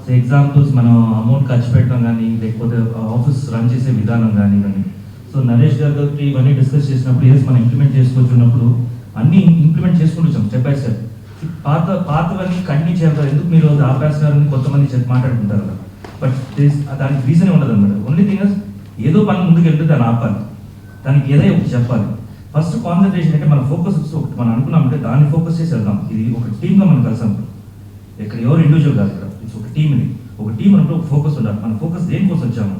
సో ఎగ్జాంపుల్స్, మనం అమౌంట్ ఖర్చు పెట్టడం కానీ, లేకపోతే ఆఫీస్ రన్ చేసే విధానం కానీ. సో నరేష్ గారితో ఇవన్నీ డిస్కస్ చేసినప్పుడు ఏదో మనం ఇంప్లిమెంట్ చేసుకొచ్చినప్పుడు అన్ని ఇంప్లిమెంట్ చేసుకుంటూ వచ్చాం స్టెప్ బై స్టెప్. పాతవన్నీ కంటిన్యూ చేయాలి. ఎందుకు మీరు ఆకాశ్ గారిని కొంతమంది మాట్లాడుకుంటారు కదా, బట్ దానికి రీజనే ఉండదు అనమాట. ఓన్లీ థింగ్ ఏదో పని ముందుకు వెళ్తే దాన్ని ఆపాలి, దానికి ఏదో ఒకటి చెప్పాలి. ఫస్ట్ కాన్సన్ట్రేషన్ అంటే మన ఫోకస్ ఒకటి మనం అనుకున్నామంటే దాన్ని ఫోకస్ చేసి వెళ్దాం. ఇది ఒక టీమ్గా మనం కలిసాం. ఇక్కడ ఎవరు ఇండివిజువల్ కాదు, ఇక్కడ ఇది ఒక టీమ్. ఇది ఒక టీమ్ అంటే ఒక ఫోకస్ ఉండాలి. మన ఫోకస్ దేనికోసం వచ్చాము,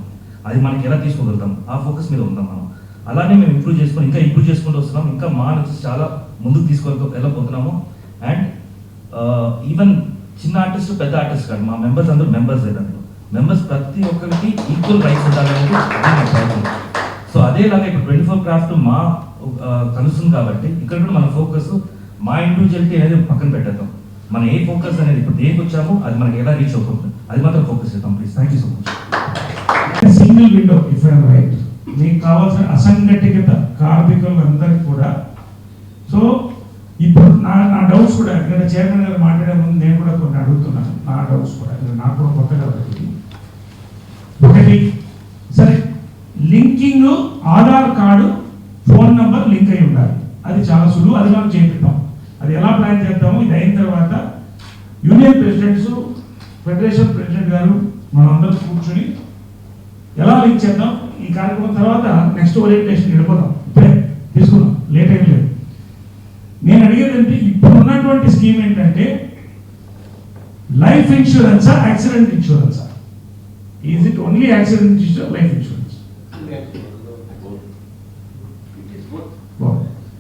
అది మనకి ఎలా తీసుకోగలుగుతాం, ఆ ఫోకస్ మీద ఉందాం మనం. అలానే మేము ఇంప్రూవ్ చేసుకుంటూ వస్తున్నాం. ఇంకా మా నుంచి చాలా ముందుకు వెళ్ళబోతున్నాము. అండ్ ఈవెన్ చిన్న ఆర్టిస్ట్, పెద్ద ఆర్టిస్ట్ కాదు, మా మెంబర్స్ అందరూ మెంబర్స్ దాంట్లో. మెంబర్స్ ప్రతి ఒక్కరికి ఈక్వల్ రైట్స్ ఉండాలనేది ప్రయత్నం. సో అదేలాగా ఇప్పుడు 24 క్రాఫ్ట్ మా కలుస్తుంది కాబట్టి ఇక్కడ కూడా మన ఫోకస్ మా ఇండివిజువాలిటీ అనేది పక్కన పెట్టేద్దాం. మనం ఏ ఫోకస్ అనేది ఇప్పుడు దేనికి వచ్చామో అది మనకి ఎలా రీచ్ అవుతుంది అది మాత్రం ఫోకస్ చేద్దాం. Please, thank you so much. Single window if I'm right, మీకు కావాల్సిన అసంఘటిత కార్మికులందరికీ కూడా. సో ఇప్పుడు నా డౌట్స్ కూడా ఇక్కడ చైర్మన్ గారు మాట్లాడే ముందు నేను కూడా కొన్ని అడుగుతున్నాను. నా డౌట్స్ కూడా నాకు కూడా కొత్తగా వచ్చింది. ఒకటి, సరే linking Aadhaar card phone number link అయి ఉండాలి. అది చాలా సులువు, అది మనం చేపిద్దాం. అది ఎలా ప్లాన్ చేద్దాము, ఇది అయిన తర్వాత యూనియన్ ప్రెసిడెంట్స్, ఫెడరేషన్ ప్రెసిడెంట్ గారు మనందరం కూర్చొని ఎలా లింక్ చేద్దాం. ఈ కార్యక్రమం తర్వాత నెక్స్ట్ ఓరియంటేషన్ వెళ్ళిపోదాం. ఇప్పుడే తీసుకున్నాం, లేట్ ఏం లేదు. నేను అడిగేది అంటే ఇప్పుడు ఉన్నటువంటి స్కీమ్ ఏంటంటే లైఫ్ ఇన్సూరెన్సా, యాక్సిడెంట్ ఇన్సూరెన్సా? Is it only accident insurance, life insurance?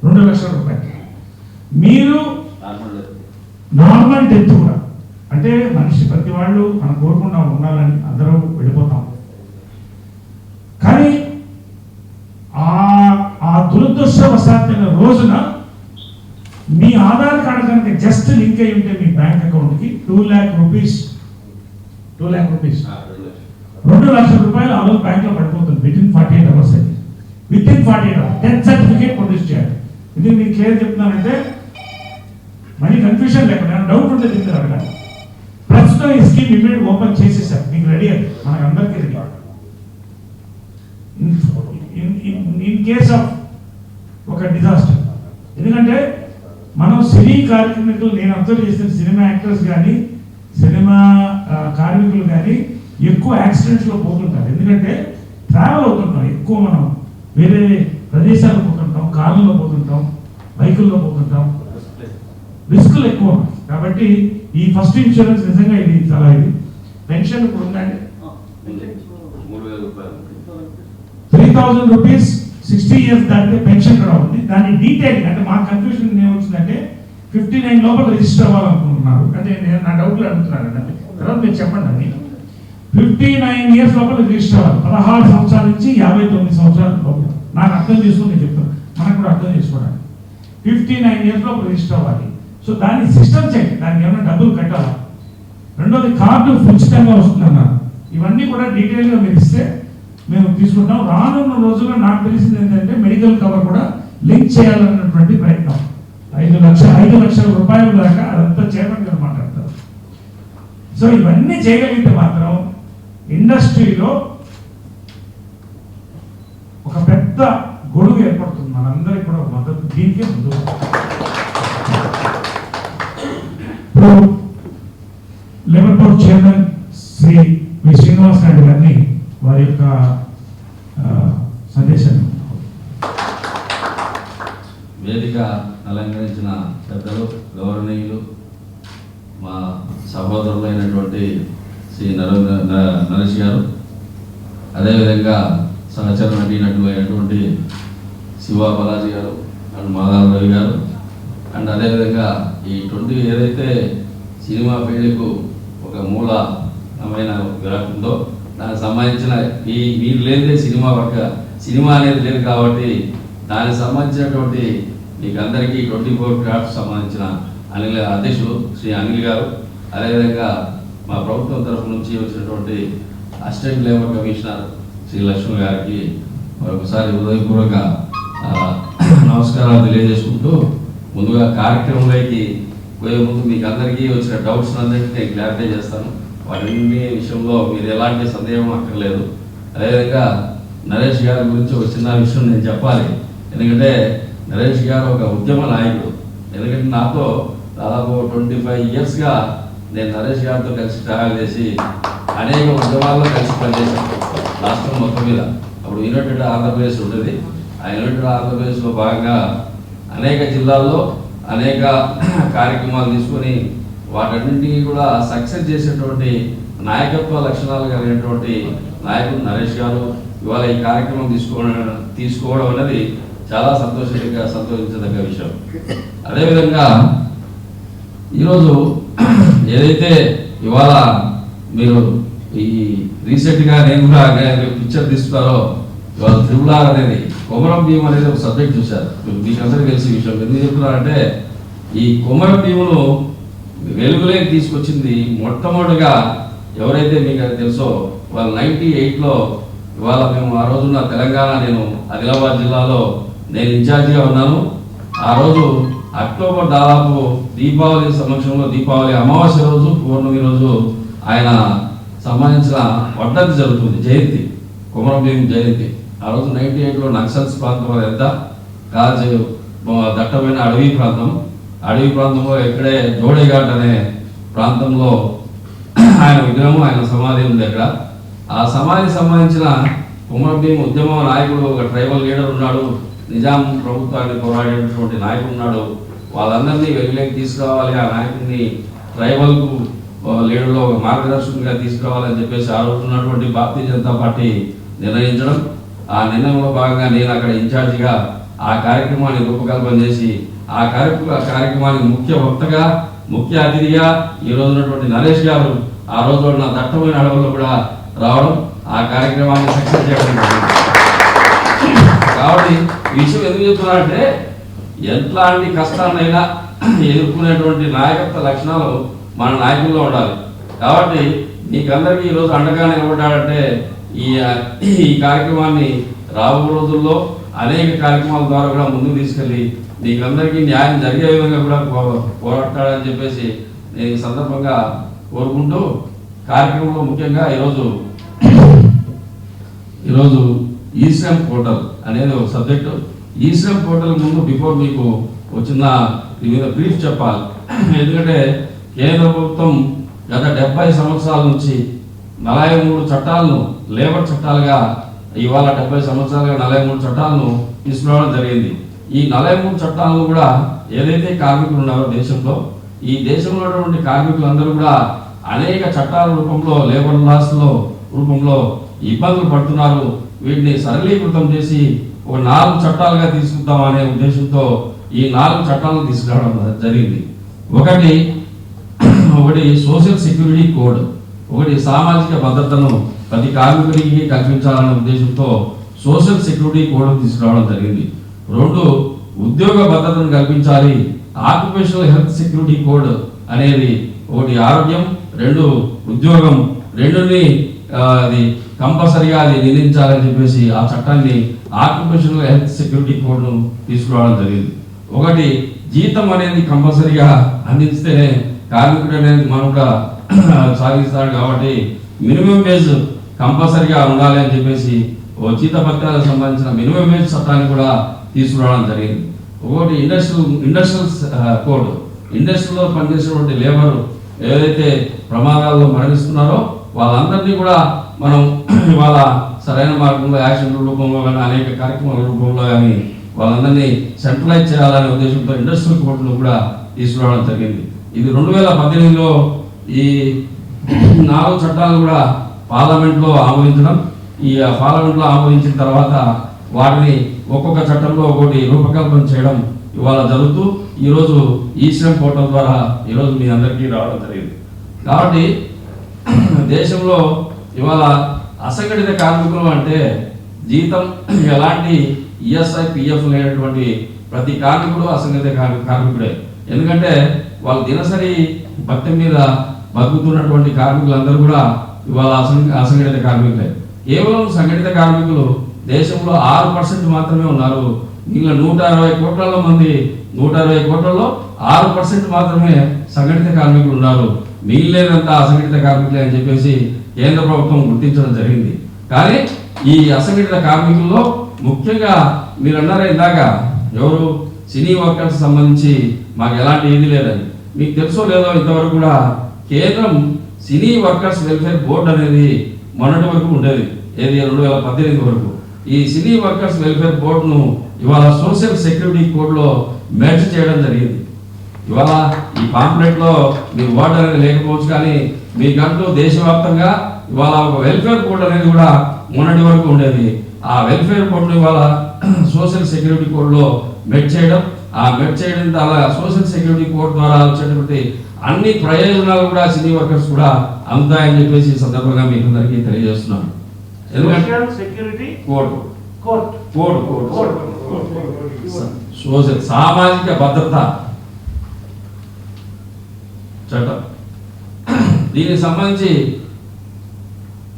2 లక్షల రూపాయలు. మీరు నార్మల్ డెత్ కూడా అంటే మనిషి ప్రతి వాళ్ళు మనం కోరుకుండా ఉండాలని అందరూ వెళ్ళిపోతాం. కానీ ఆ దురదృష్టవశాత్తైన రోజున మీ ఆధార్ కార్డు కనుక జస్ట్ లింక్ అయి ఉంటే మీ బ్యాంక్ అకౌంట్కి 2 lakh రూపీస్ 2 లక్షల రూపాయలు ఆ రోజు బ్యాంక్లో పడిపోతుంది. వితిన్ 48 hours అయితే within 48 hours death certificate produce చేయాలి. ఇది మీకు క్లియర్ చెప్తున్నానంటే మళ్ళీ కన్ఫ్యూషన్ లేకుండా డౌట్ ఉంటే చెప్తారు అడగాలి. ప్రస్తుతం ఈ స్కీమ్ ఇమీడియట్ ఓపెన్ చేసేసారు, మీకు రెడీ అది, మనకు అందరికీ రెడీ. ఇన్ కేస్ ఆఫ్ ఒక డిజాస్టర్, ఎందుకంటే మనం సినీ కార్మికులు, నేను అబ్జర్వ్ చేసిన సినిమా యాక్టర్స్ కానీ సినిమా కార్మికులు కానీ ఎక్కువ యాక్సిడెంట్స్లో పోతుంటారు. ఎందుకంటే ట్రావెల్ అవుతుంటాం ఎక్కువ, మనం వేరే ప్రదేశాల్లో పోతుంటాం, కార్లలో పోతుంటాం, బైకుల్లో పోతుంటాం, రిస్కులు ఎక్కువ. కాబట్టి ఈ ఫస్ట్ ఇన్సూరెన్స్ నిజంగా ఇది చాలా ఇది. పెన్షన్ ఇప్పుడు ఉందండి 3,000 రూపీస్ 60 years దాటితే పెన్షన్ కూడా ఉంది. దాని డీటెయిల్ అంటే మా కన్ఫ్యూజన్ ఏమొచ్చిందంటే 59 లోపల రిజిస్టర్ అవ్వాలనుకుంటున్నారు. అంటే నేను నా డౌట్లు అడుగుతున్నాను అండి. తర్వాత మీరు చెప్పండి అండి. 59 years లోపల రిజిస్టర్ అవ్వాలి. 16 సంవత్సరాల నుంచి 59 సంవత్సరాల లోపల. నాకు అర్థం చేసుకుని నేను చెప్తాను, మనకు కూడా అర్థం చేసుకోవడానికి. 59 years లోపల రిజిస్టర్ అవ్వాలి. సో దాన్ని సిస్టమ్ చెక్, దానికి ఏమైనా డబ్బులు కట్టాలా. రెండోది కార్డు ఉచితంగా వస్తుందన్నారు. ఇవన్నీ కూడా డీటెయిల్గా మీరు ఇస్తే మేము తీసుకుంటాం. రానున్న రోజుల్లో నాకు తెలిసింది ఏంటంటే మెడికల్ కవర్ కూడా లింక్ చేయాలన్నటువంటి ప్రయత్నం. 5 లక్షల రూపాయల దాకా అదంతా చేపట్టి మాట్లాడతారు. సో ఇవన్నీ చేయగలిగితే మాత్రం ఇండస్ట్రీలో ఒక పెద్ద గొడుగు ఏర్పడుతుంది. మనందరికీ కూడా మద్దతు దీనికే ముందు. ఇప్పుడు లేబర్ బోర్డ్ చైర్మన్ శ్రీ వి శ్రీనివాస్ నాయుడు గారిని వారి యొక్క సందేశాన్ని వేదిక అలంకరించిన పెద్దలు, గౌరవనీయులు, మా సహోదరులైనటువంటి శ్రీ నరేష్ గారు, అదేవిధంగా సహచర నటీనటులు అయినటువంటి శివ బాలాజీ గారు అండ్ మాధవ రవి గారు, అండ్ అదేవిధంగా ఈ 20 ఏదైతే సినిమా ఫీల్డ్కు ఒక మూలమైన గ్రాఫ్ ఉందో దానికి సంబంధించిన మీరు లేనిదే సినిమా అనేది లేదు కాబట్టి దానికి సంబంధించినటువంటి మీకు అందరికీ 24 క్రాఫ్ట్స్ సంబంధించిన అధ్యక్షులు శ్రీ అనిల్ గారు, అదేవిధంగా మా ప్రభుత్వం తరఫు నుంచి వచ్చినటువంటి assistant labour commissioner Shri Lakshman గారికి మరొకసారి హృదయపూర్వక నమస్కారాలు తెలియజేసుకుంటూ, ముందుగా కార్యక్రమంలోకి పోయే ముందు మీకు అందరికీ వచ్చిన డౌట్స్ అందరికీ నేను క్లారిఫై చేస్తాను. వాటన్ని విషయంలో మీరు ఎలాంటి సందేహం అక్కర్లేదు. అదేవిధంగా నరేష్ గారి గురించి ఒక చిన్న విషయం నేను చెప్పాలి. ఎందుకంటే నరేష్ గారు ఒక ఉద్యమ నాయకుడు. ఎందుకంటే నాతో దాదాపు 25 yearsగా నేను నరేష్ గారితో కలిసి ట్రావెల్ చేసి అనేక ఉద్యమాల్లో కలిసి పనిచేశాను రాష్ట్రం మొత్తం మీద. అప్పుడు యునైటెడ్ ఆంధ్రప్రదేశ్ ఉంటుంది. ఆ యునైటెడ్ ఆంధ్రప్రదేశ్లో భాగంగా అనేక జిల్లాల్లో అనేక కార్యక్రమాలు తీసుకొని వాటన్నింటినీ కూడా సక్సెస్ చేసేటువంటి నాయకత్వ లక్షణాలు కలిగినటువంటి నాయకుడు నరేష్ గారు. ఇవాళ ఈ కార్యక్రమం తీసుకోవడం అనేది చాలా సంతోషించదగ్గ విషయం. అదేవిధంగా ఈరోజు ఏదైతే ఇవాళ మీరు ఈ రీసెంట్గా నేను కూడా పిక్చర్ తీస్తున్నారో, ఇవాళ త్రిపులార్ అనేది కొమరం భీమ్ అనేది ఒక సబ్జెక్ట్ చూశారు. మీకు అందరికీ తెలిసి విషయం ఎందుకు చెప్తున్నారంటే, ఈ కొమరం భీమును వెలుగులోకి తీసుకొచ్చింది మొట్టమొదటిగా ఎవరైతే మీకు అది తెలుసో వాళ్ళు 98లో ఇవాళ మేము ఆ రోజున్న తెలంగాణ, నేను ఆదిలాబాద్ జిల్లాలో నేను ఇన్ఛార్జిగా ఉన్నాను. ఆ రోజు అక్టోబర్ దాదాపు దీపావళి సమక్షంలో, దీపావళి అమావాస్య రోజు, పౌర్ణమి రోజు ఆయన సంబంధించిన వర్ధంతి జరుగుతుంది, జయంతి, కొమరం భీమ్ జయంతి. ఆ రోజు 98లో నక్సల్స్ ప్రాంతం ఎంత కాజు దట్టమైన అడవి ప్రాంతంలో ఇక్కడే జోడేఘాట్ అనే ప్రాంతంలో ఆయన విగ్రహం, ఆయన సమాధి ఉంది అక్కడ. ఆ సమాధికి సంబంధించిన కొమరం భీమ్ ఉద్యమ నాయకుడు, ఒక ట్రైబల్ లీడర్ ఉన్నాడు, నిజాం ప్రభుత్వాన్ని పోరాడేటటువంటి నాయకుడు ఉన్నాడు. వాళ్ళందరినీ వెలుగులోకి తీసుకురావాలి, ఆ నాయకుడిని ట్రైబల్కు లీడర్లో ఒక మార్గదర్శకునిగా తీసుకురావాలని చెప్పేసి ఆ రోజు ఉన్నటువంటి భారతీయ జనతా పార్టీ నిర్ణయించడం. ఆ నిర్ణయంలో భాగంగా నేను అక్కడ ఇన్ఛార్జిగా ఆ కార్యక్రమాన్ని రూపకల్పన చేసి ఆ కార్యక్రమానికి ముఖ్య అతిథిగా ఈ రోజు ఉన్నటువంటి నరేష్ గారు ఆ రోజు ఉన్న దట్టమైన అడవుల్లో కూడా రావడం, ఆ కార్యక్రమాన్ని సక్సెస్ చేయడం. కాబట్టి ఈ విషయం ఎందుకు చెప్తున్నారంటే, ఎట్లాంటి కష్టాన్నైనా ఎదుర్కొనేటువంటి నాయకత్వ లక్షణాలు మన నాయకుల్లో ఉండాలి. కాబట్టి మీకందరికీ ఈరోజు అండగా నిలబడ్డాడంటే ఈ కార్యక్రమాన్ని రాబో రోజుల్లో అనేక కార్యక్రమాల ద్వారా కూడా ముందుకు తీసుకెళ్ళి మీకందరికీ న్యాయం జరిగే విధంగా కూడా పోరాడతాడని చెప్పేసి నేను ఈ సందర్భంగా కోరుకుంటూ, కార్యక్రమంలో ముఖ్యంగా ఈరోజు ఈశ్రమ్ పోర్టల్ అనేది ఒక సబ్జెక్టు. ఈశ్రమ్ పోర్టల్ ముందు బిఫోర్ మీకు వచ్చిన మీద బ్రీఫ్ చెప్పాలి. ఎందుకంటే కేంద్ర ప్రభుత్వం గత 70 సంవత్సరాల నుంచి 43 చట్టాలను లేబర్ చట్టాలుగా, ఇవాళ 70 సంవత్సరాలుగా 43 చట్టాలను తీసుకురావడం జరిగింది. ఈ 43 చట్టాలను కూడా ఏదైతే కార్మికులు ఉన్నారో దేశంలో, ఈ దేశంలో ఉన్నటువంటి కార్మికులందరూ కూడా అనేక చట్టాల రూపంలో, లేబర్ లాస్లో రూపంలో ఇబ్బందులు పడుతున్నారు. వీటిని సరళీకృతం చేసి ఒక 4 చట్టాలుగా తీసుకుందాం అనే ఉద్దేశంతో ఈ 4 చట్టాలను తీసుకురావడం జరిగింది. ఒకటి సోషల్ సెక్యూరిటీ కోడ్, ఒకటి సామాజిక భద్రతను ప్రతి కార్మికుడికి కల్పించాలనే ఉద్దేశంతో సోషల్ సెక్యూరిటీ కోడ్ తీసుకురావడం జరిగింది. 2 ఉద్యోగ భద్రతను కల్పించాలి, ఆక్యుపేషనల్ హెల్త్ సెక్యూరిటీ కోడ్ అనేది, ఒకటి ఆరోగ్యం, 2 ఉద్యోగం, రెండుని అది కంపల్సరిగా అది నిందించాలని చెప్పేసి ఆ చట్టాన్ని ఆక్యుపేషనల్ హెల్త్ సెక్యూరిటీ కోడ్ను తీసుకురావడం జరిగింది. ఒకటి జీతం అనేది కంపల్సరిగా అందిస్తేనే కార్మికుడు అనేది మనం కూడా సాగిస్తాడు కాబట్టి మినిమం వేజ్ కంపల్సరిగా ఉండాలి అని చెప్పేసి జీతభత్యాలకు సంబంధించిన మినిమం వేజ్ చట్టాన్ని కూడా తీసుకురావడం జరిగింది. ఒకటి ఇండస్ట్రియల్ కోడ్, ఇండస్ట్రీలో పనిచేసినటువంటి లేబర్ ఏదైతే ప్రమాదాల్లో మరణిస్తున్నారో వాళ్ళందరినీ కూడా మనం ఇవాళ సరైన మార్గంలో యాక్షన్ రూపంలో కానీ అనేక కార్యక్రమాల రూపంలో కానీ వాళ్ళందరినీ సెంట్రలైజ్ చేయాలనే ఉద్దేశంతో ఇండస్ట్రియల్ కోడ్ను కూడా తీసుకురావడం జరిగింది. ఇది 2018లో ఈ 4 చట్టాలు కూడా పార్లమెంట్లో ఆమోదించడం, ఈ పార్లమెంట్లో ఆమోదించిన తర్వాత వాటిని ఒక్కొక్క చట్టంలో ఒకటి రూపకల్పన చేయడం ఇవాళ జరుగుతూ ఈరోజు ఈశ్రమ్ పోర్టల్ ద్వారా ఈరోజు మీ అందరికీ రావడం జరిగింది. కాబట్టి దేశంలో ఇవాళ అసంఘటిత కార్మికులు అంటే జీతం ఎలాంటి ఈఎస్ఐ పిఎఫ్ లేనటువంటి ప్రతి కార్మికుడు అసంఘటిత కార్మికుడే. ఎందుకంటే వాళ్ళు దినసరి భత్యం మీద బతుకుతున్నటువంటి కార్మికులందరూ కూడా ఇవాళ అసంఘటిత కార్మికులే. కేవలం సంఘటిత కార్మికులు దేశంలో 6% మాత్రమే ఉన్నారు. మిగిలిన 120 కోట్ల మంది 120 కోట్లలో 6% మాత్రమే సంఘటిత కార్మికులు ఉన్నారు. మిగిలినంతా అసంఘటిత కార్మికులే అని చెప్పేసి కేంద్ర ప్రభుత్వం గుర్తించడం జరిగింది. కానీ ఈ అసంఘటిత కార్మికుల్లో ముఖ్యంగా మీరు అన్నారా ఇందాక ఎవరు సినీ వర్కర్స్ సంబంధించి మాకు ఎలాంటి ఏది లేదని, మీకు తెలుసో లేదో ఇంతవరకు కూడా కేంద్రం సినీ వర్కర్స్ వెల్ఫేర్ బోర్డు అనేది మొన్నటి వరకు ఉండేది, ఏది 2018 వరకు. ఈ సినీ వర్కర్స్ వెల్ఫేర్ బోర్డును ఇవాళ సోషల్ సెక్యూరిటీ కోడ్లో మెర్జ్ చేయడం జరిగింది. ఇవాళ ఈ పాంప్లెట్లో మీ వర్డ్ అనేది లేకపోవచ్చు, కానీ మీకంటూ దేశవ్యాప్తంగా ఇవాళ ఒక వెల్ఫేర్ బోర్డు అనేది కూడా మొన్నటి వరకు ఉండేది. ఆ వెల్ఫేర్ బోర్డును ఇవాళ సోషల్ సెక్యూరిటీ కోడ్లో మెర్జ్ చేయడం, ఆ మెర్జ్ చేయడం ద్వారా సోషల్ సెక్యూరిటీ కోడ్ ద్వారా వచ్చేటువంటి అన్ని ప్రయోజనాలు కూడా సినీ వర్కర్స్ కూడా అందుతాయని చెప్పేసి ఈ సందర్భంగా మీకు అందరికీ తెలియజేస్తున్నాను. Security code code code code social సామాజిక భద్రత చట్టం. దీనికి సంబంధించి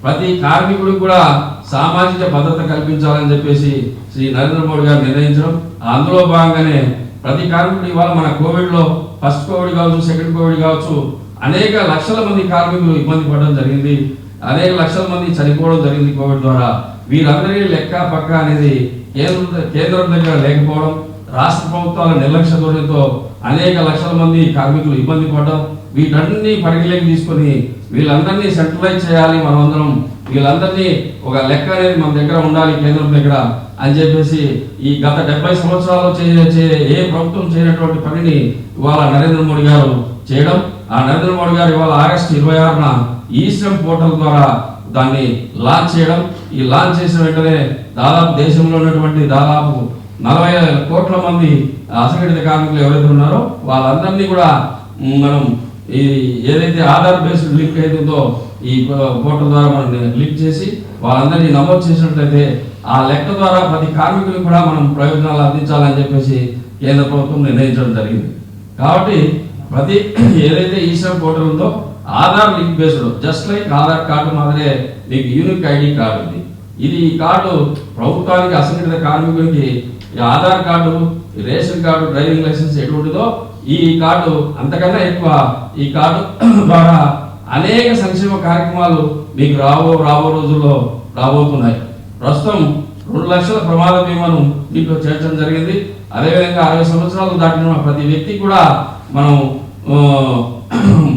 ప్రతి కార్మికుడికి కూడా సామాజిక భద్రత కల్పించాలని చెప్పేసి శ్రీ నరేంద్ర మోడీ గారు నిర్ణయించడం, అందులో భాగంగానే ప్రతి కార్మికుడు ఇవాళ మన కోవిడ్లో ఫస్ట్ కోవిడ్ కావచ్చు, సెకండ్ కోవిడ్ కావచ్చు, అనేక లక్షల మంది కార్మికులు ఇబ్బంది పడడం జరిగింది, అనేక లక్షల మంది చనిపోవడం జరిగింది కోవిడ్ ద్వారా. వీరందరికీ లెక్క పక్క అనేది కేంద్రం దగ్గర లేకపోవడం, రాష్ట్ర ప్రభుత్వాల నిర్లక్ష్య ధోరణితో అనేక లక్షల మంది కార్మికులు ఇబ్బంది పడడం, వీటన్ని పరిగణలోకి తీసుకొని వీళ్ళందరినీ సెంట్రలైజ్ చేయాలి, మనమందరం వీళ్ళందరినీ ఒక లెక్క అనేది మన దగ్గర ఉండాలి కేంద్రం దగ్గర అని చెప్పేసి ఈ గత 70 సంవత్సరాలు ఏ ప్రభుత్వం చేయనటువంటి పనిని ఇవాళ నరేంద్ర మోడీ గారు చేయడం. ఆ నరేంద్ర మోడీ గారు ఇవాళ ఆగస్టు 26న ఈశ్రమ్ పోర్టల్ ద్వారా దాన్ని లాంచ్ చేయడం. ఈ లాంచ్ చేసిన వెంటనే దాదాపు దేశంలో ఉన్నటువంటి దాదాపు 40 కోట్ల మంది అసంఘటిత కార్మికులు ఎవరైతే ఉన్నారో వాళ్ళందరినీ కూడా మనం ఈ ఏదైతే ఆధార్ బేస్డ్ లింక్ అవుతుందో ఈ పోర్టల్ ద్వారా మనం లింక్ చేసి వాళ్ళందరినీ నమోదు చేసినట్లయితే ఆ లెక్క ద్వారా ప్రతి కార్మికులకు కూడా మనం ప్రయోజనాలు అందించాలని చెప్పేసి కేంద్ర ప్రభుత్వం నిర్ణయించడం జరిగింది. కాబట్టి ప్రతి ఏదైతే ఈశ్రమ్ పోర్టల్ ఉందో Aadhaar link based, just like Aadhaar card మాదిరే మీకు యూనిక్ ఐడి కార్డు ఉంది. ఇది ఈ కార్డు ప్రభుత్వానికి అసంఘటిత కార్మికుడికి Aadhaar card, ration card, driving licence ఎటువంటిదో ఈ కార్డు అంతకన్నా ఎక్కువ. ఈ కార్డు ద్వారా అనేక సంక్షేమ కార్యక్రమాలు మీకు రాబో రోజుల్లో రాబోతున్నాయి. ప్రస్తుతం 2 లక్షల ప్రమాద బీమాను దీంట్లో చేర్చడం జరిగింది. అదేవిధంగా 60 సంవత్సరాలు దాటిన ప్రతి వ్యక్తికి కూడా మనం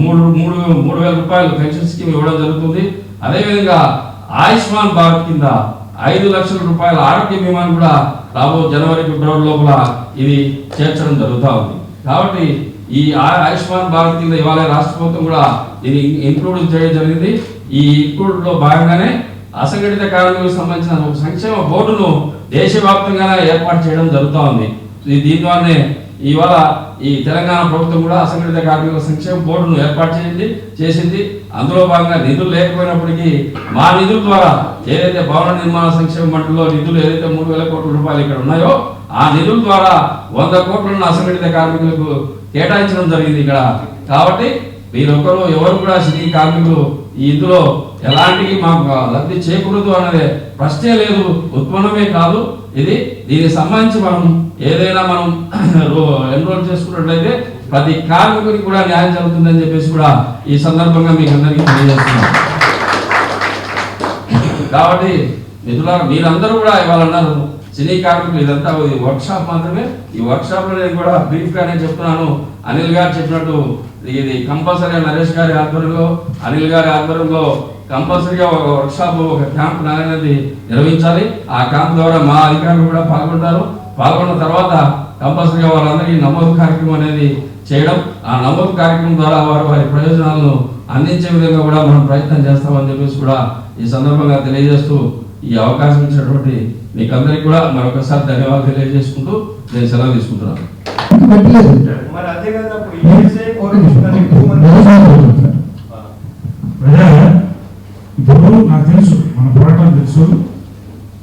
3,000 రూపాయలు పెన్షన్ స్కీమ్ ఇవ్వడం జరుగుతుంది. అదేవిధంగా ఆయుష్మాన్ భారత్ కింద 5 లక్షల రూపాయల ఆరోగ్య బీమాను కూడా రాబో జనవరి ఫిబ్రవరి లోపల ఇది చేర్చడం జరుగుతూ ఉంది. కాబట్టి ఈ ఆయుష్మాన్ భారత్ కింద ఇవాళ రాష్ట్ర ప్రభుత్వం కూడా దీన్ని ఇంక్లూడ్ చేయడం జరిగింది. ఈ ఇంక్లూడ్ లో భాగంగానే అసంఘటిత కార్మికులకు సంబంధించిన ఒక సంక్షేమ బోర్డును దేశవ్యాప్తంగా ఏర్పాటు చేయడం జరుగుతూ ఉంది. దీని ద్వారానే ఇవాళ ఈ తెలంగాణ ప్రభుత్వం కూడా అసంఘటిత కార్మికుల సంక్షేమ బోర్డును ఏర్పాటు చేసింది. అందులో భాగంగా నిధులు లేకపోయినప్పటికీ మా నిధుల ద్వారా ఏదైతే భవన నిర్మాణ సంక్షేమ మండలిలో నిధులు ఏదైతే 3,000 కోట్ల రూపాయలు ఇక్కడ ఉన్నాయో ఆ నిధుల ద్వారా 100 కోట్లను అసంఘటిత కార్మికులకు కేటాయించడం జరిగింది ఇక్కడ. కాబట్టి వీరొకరు ఎవరు కూడా సినీ కార్మికులు ఇందులో ఎలాంటి మాకు లబ్ధి చేకూరదు అనేది ప్రశ్నే లేదు, ఉత్పన్నమే కాదు. దీనికి సంబంధించి మనం ఏదైనా మనం ఎన్రోల్ చేసుకున్నట్లయితే ప్రతి కార్మికునికి కూడా న్యాయం జరుగుతుందని చెప్పేసి కూడా ఈ సందర్భంగా మీకు అందరికీ తెలియజేస్తున్నాం. కాబట్టి మిత్రులారా, మీరందరూ కూడా ఇవాళ అన్నారు సినీ కార్మికులు ఇదంతా వర్క్ షాప్ మాత్రమే. ఈ వర్క్ షాప్ లో నేను కూడా బ్రీఫ్ గానే చెప్తున్నాను. అనిల్ గారు చెప్పినట్టు ఇది కంపల్సరీగా నరేష్ గారి ఆధ్వర్యంలో, అనిల్ గారి ఆధ్వర్యంలో కంపల్సరీగా ఒక వర్క్ షాప్, ఒక క్యాంప్ అనేది నిర్వహించాలి. ఆ క్యాంప్ ద్వారా మా అధికారులు కూడా పాల్గొంటారు. పాల్గొన్న తర్వాత కంపల్సరీగా వాళ్ళందరికీ నమోదు కార్యక్రమం అనేది చేయడం, ఆ నమోదు కార్యక్రమం ద్వారా వారి ప్రయోజనాలను అందించే విధంగా కూడా మనం ప్రయత్నం చేస్తామని చెప్పేసి కూడా ఈ సందర్భంగా తెలియజేస్తూ ఈ అవకాశం ఇచ్చినటువంటి మీకు అందరికీ కూడా మరొకసారి ధన్యవాదాలు తెలియజేసుకుంటూ నేను సెలవు తీసుకుంటున్నాను. ఇప్పుడు నాకు తెలుసు, మన పోరాటం తెలుసు,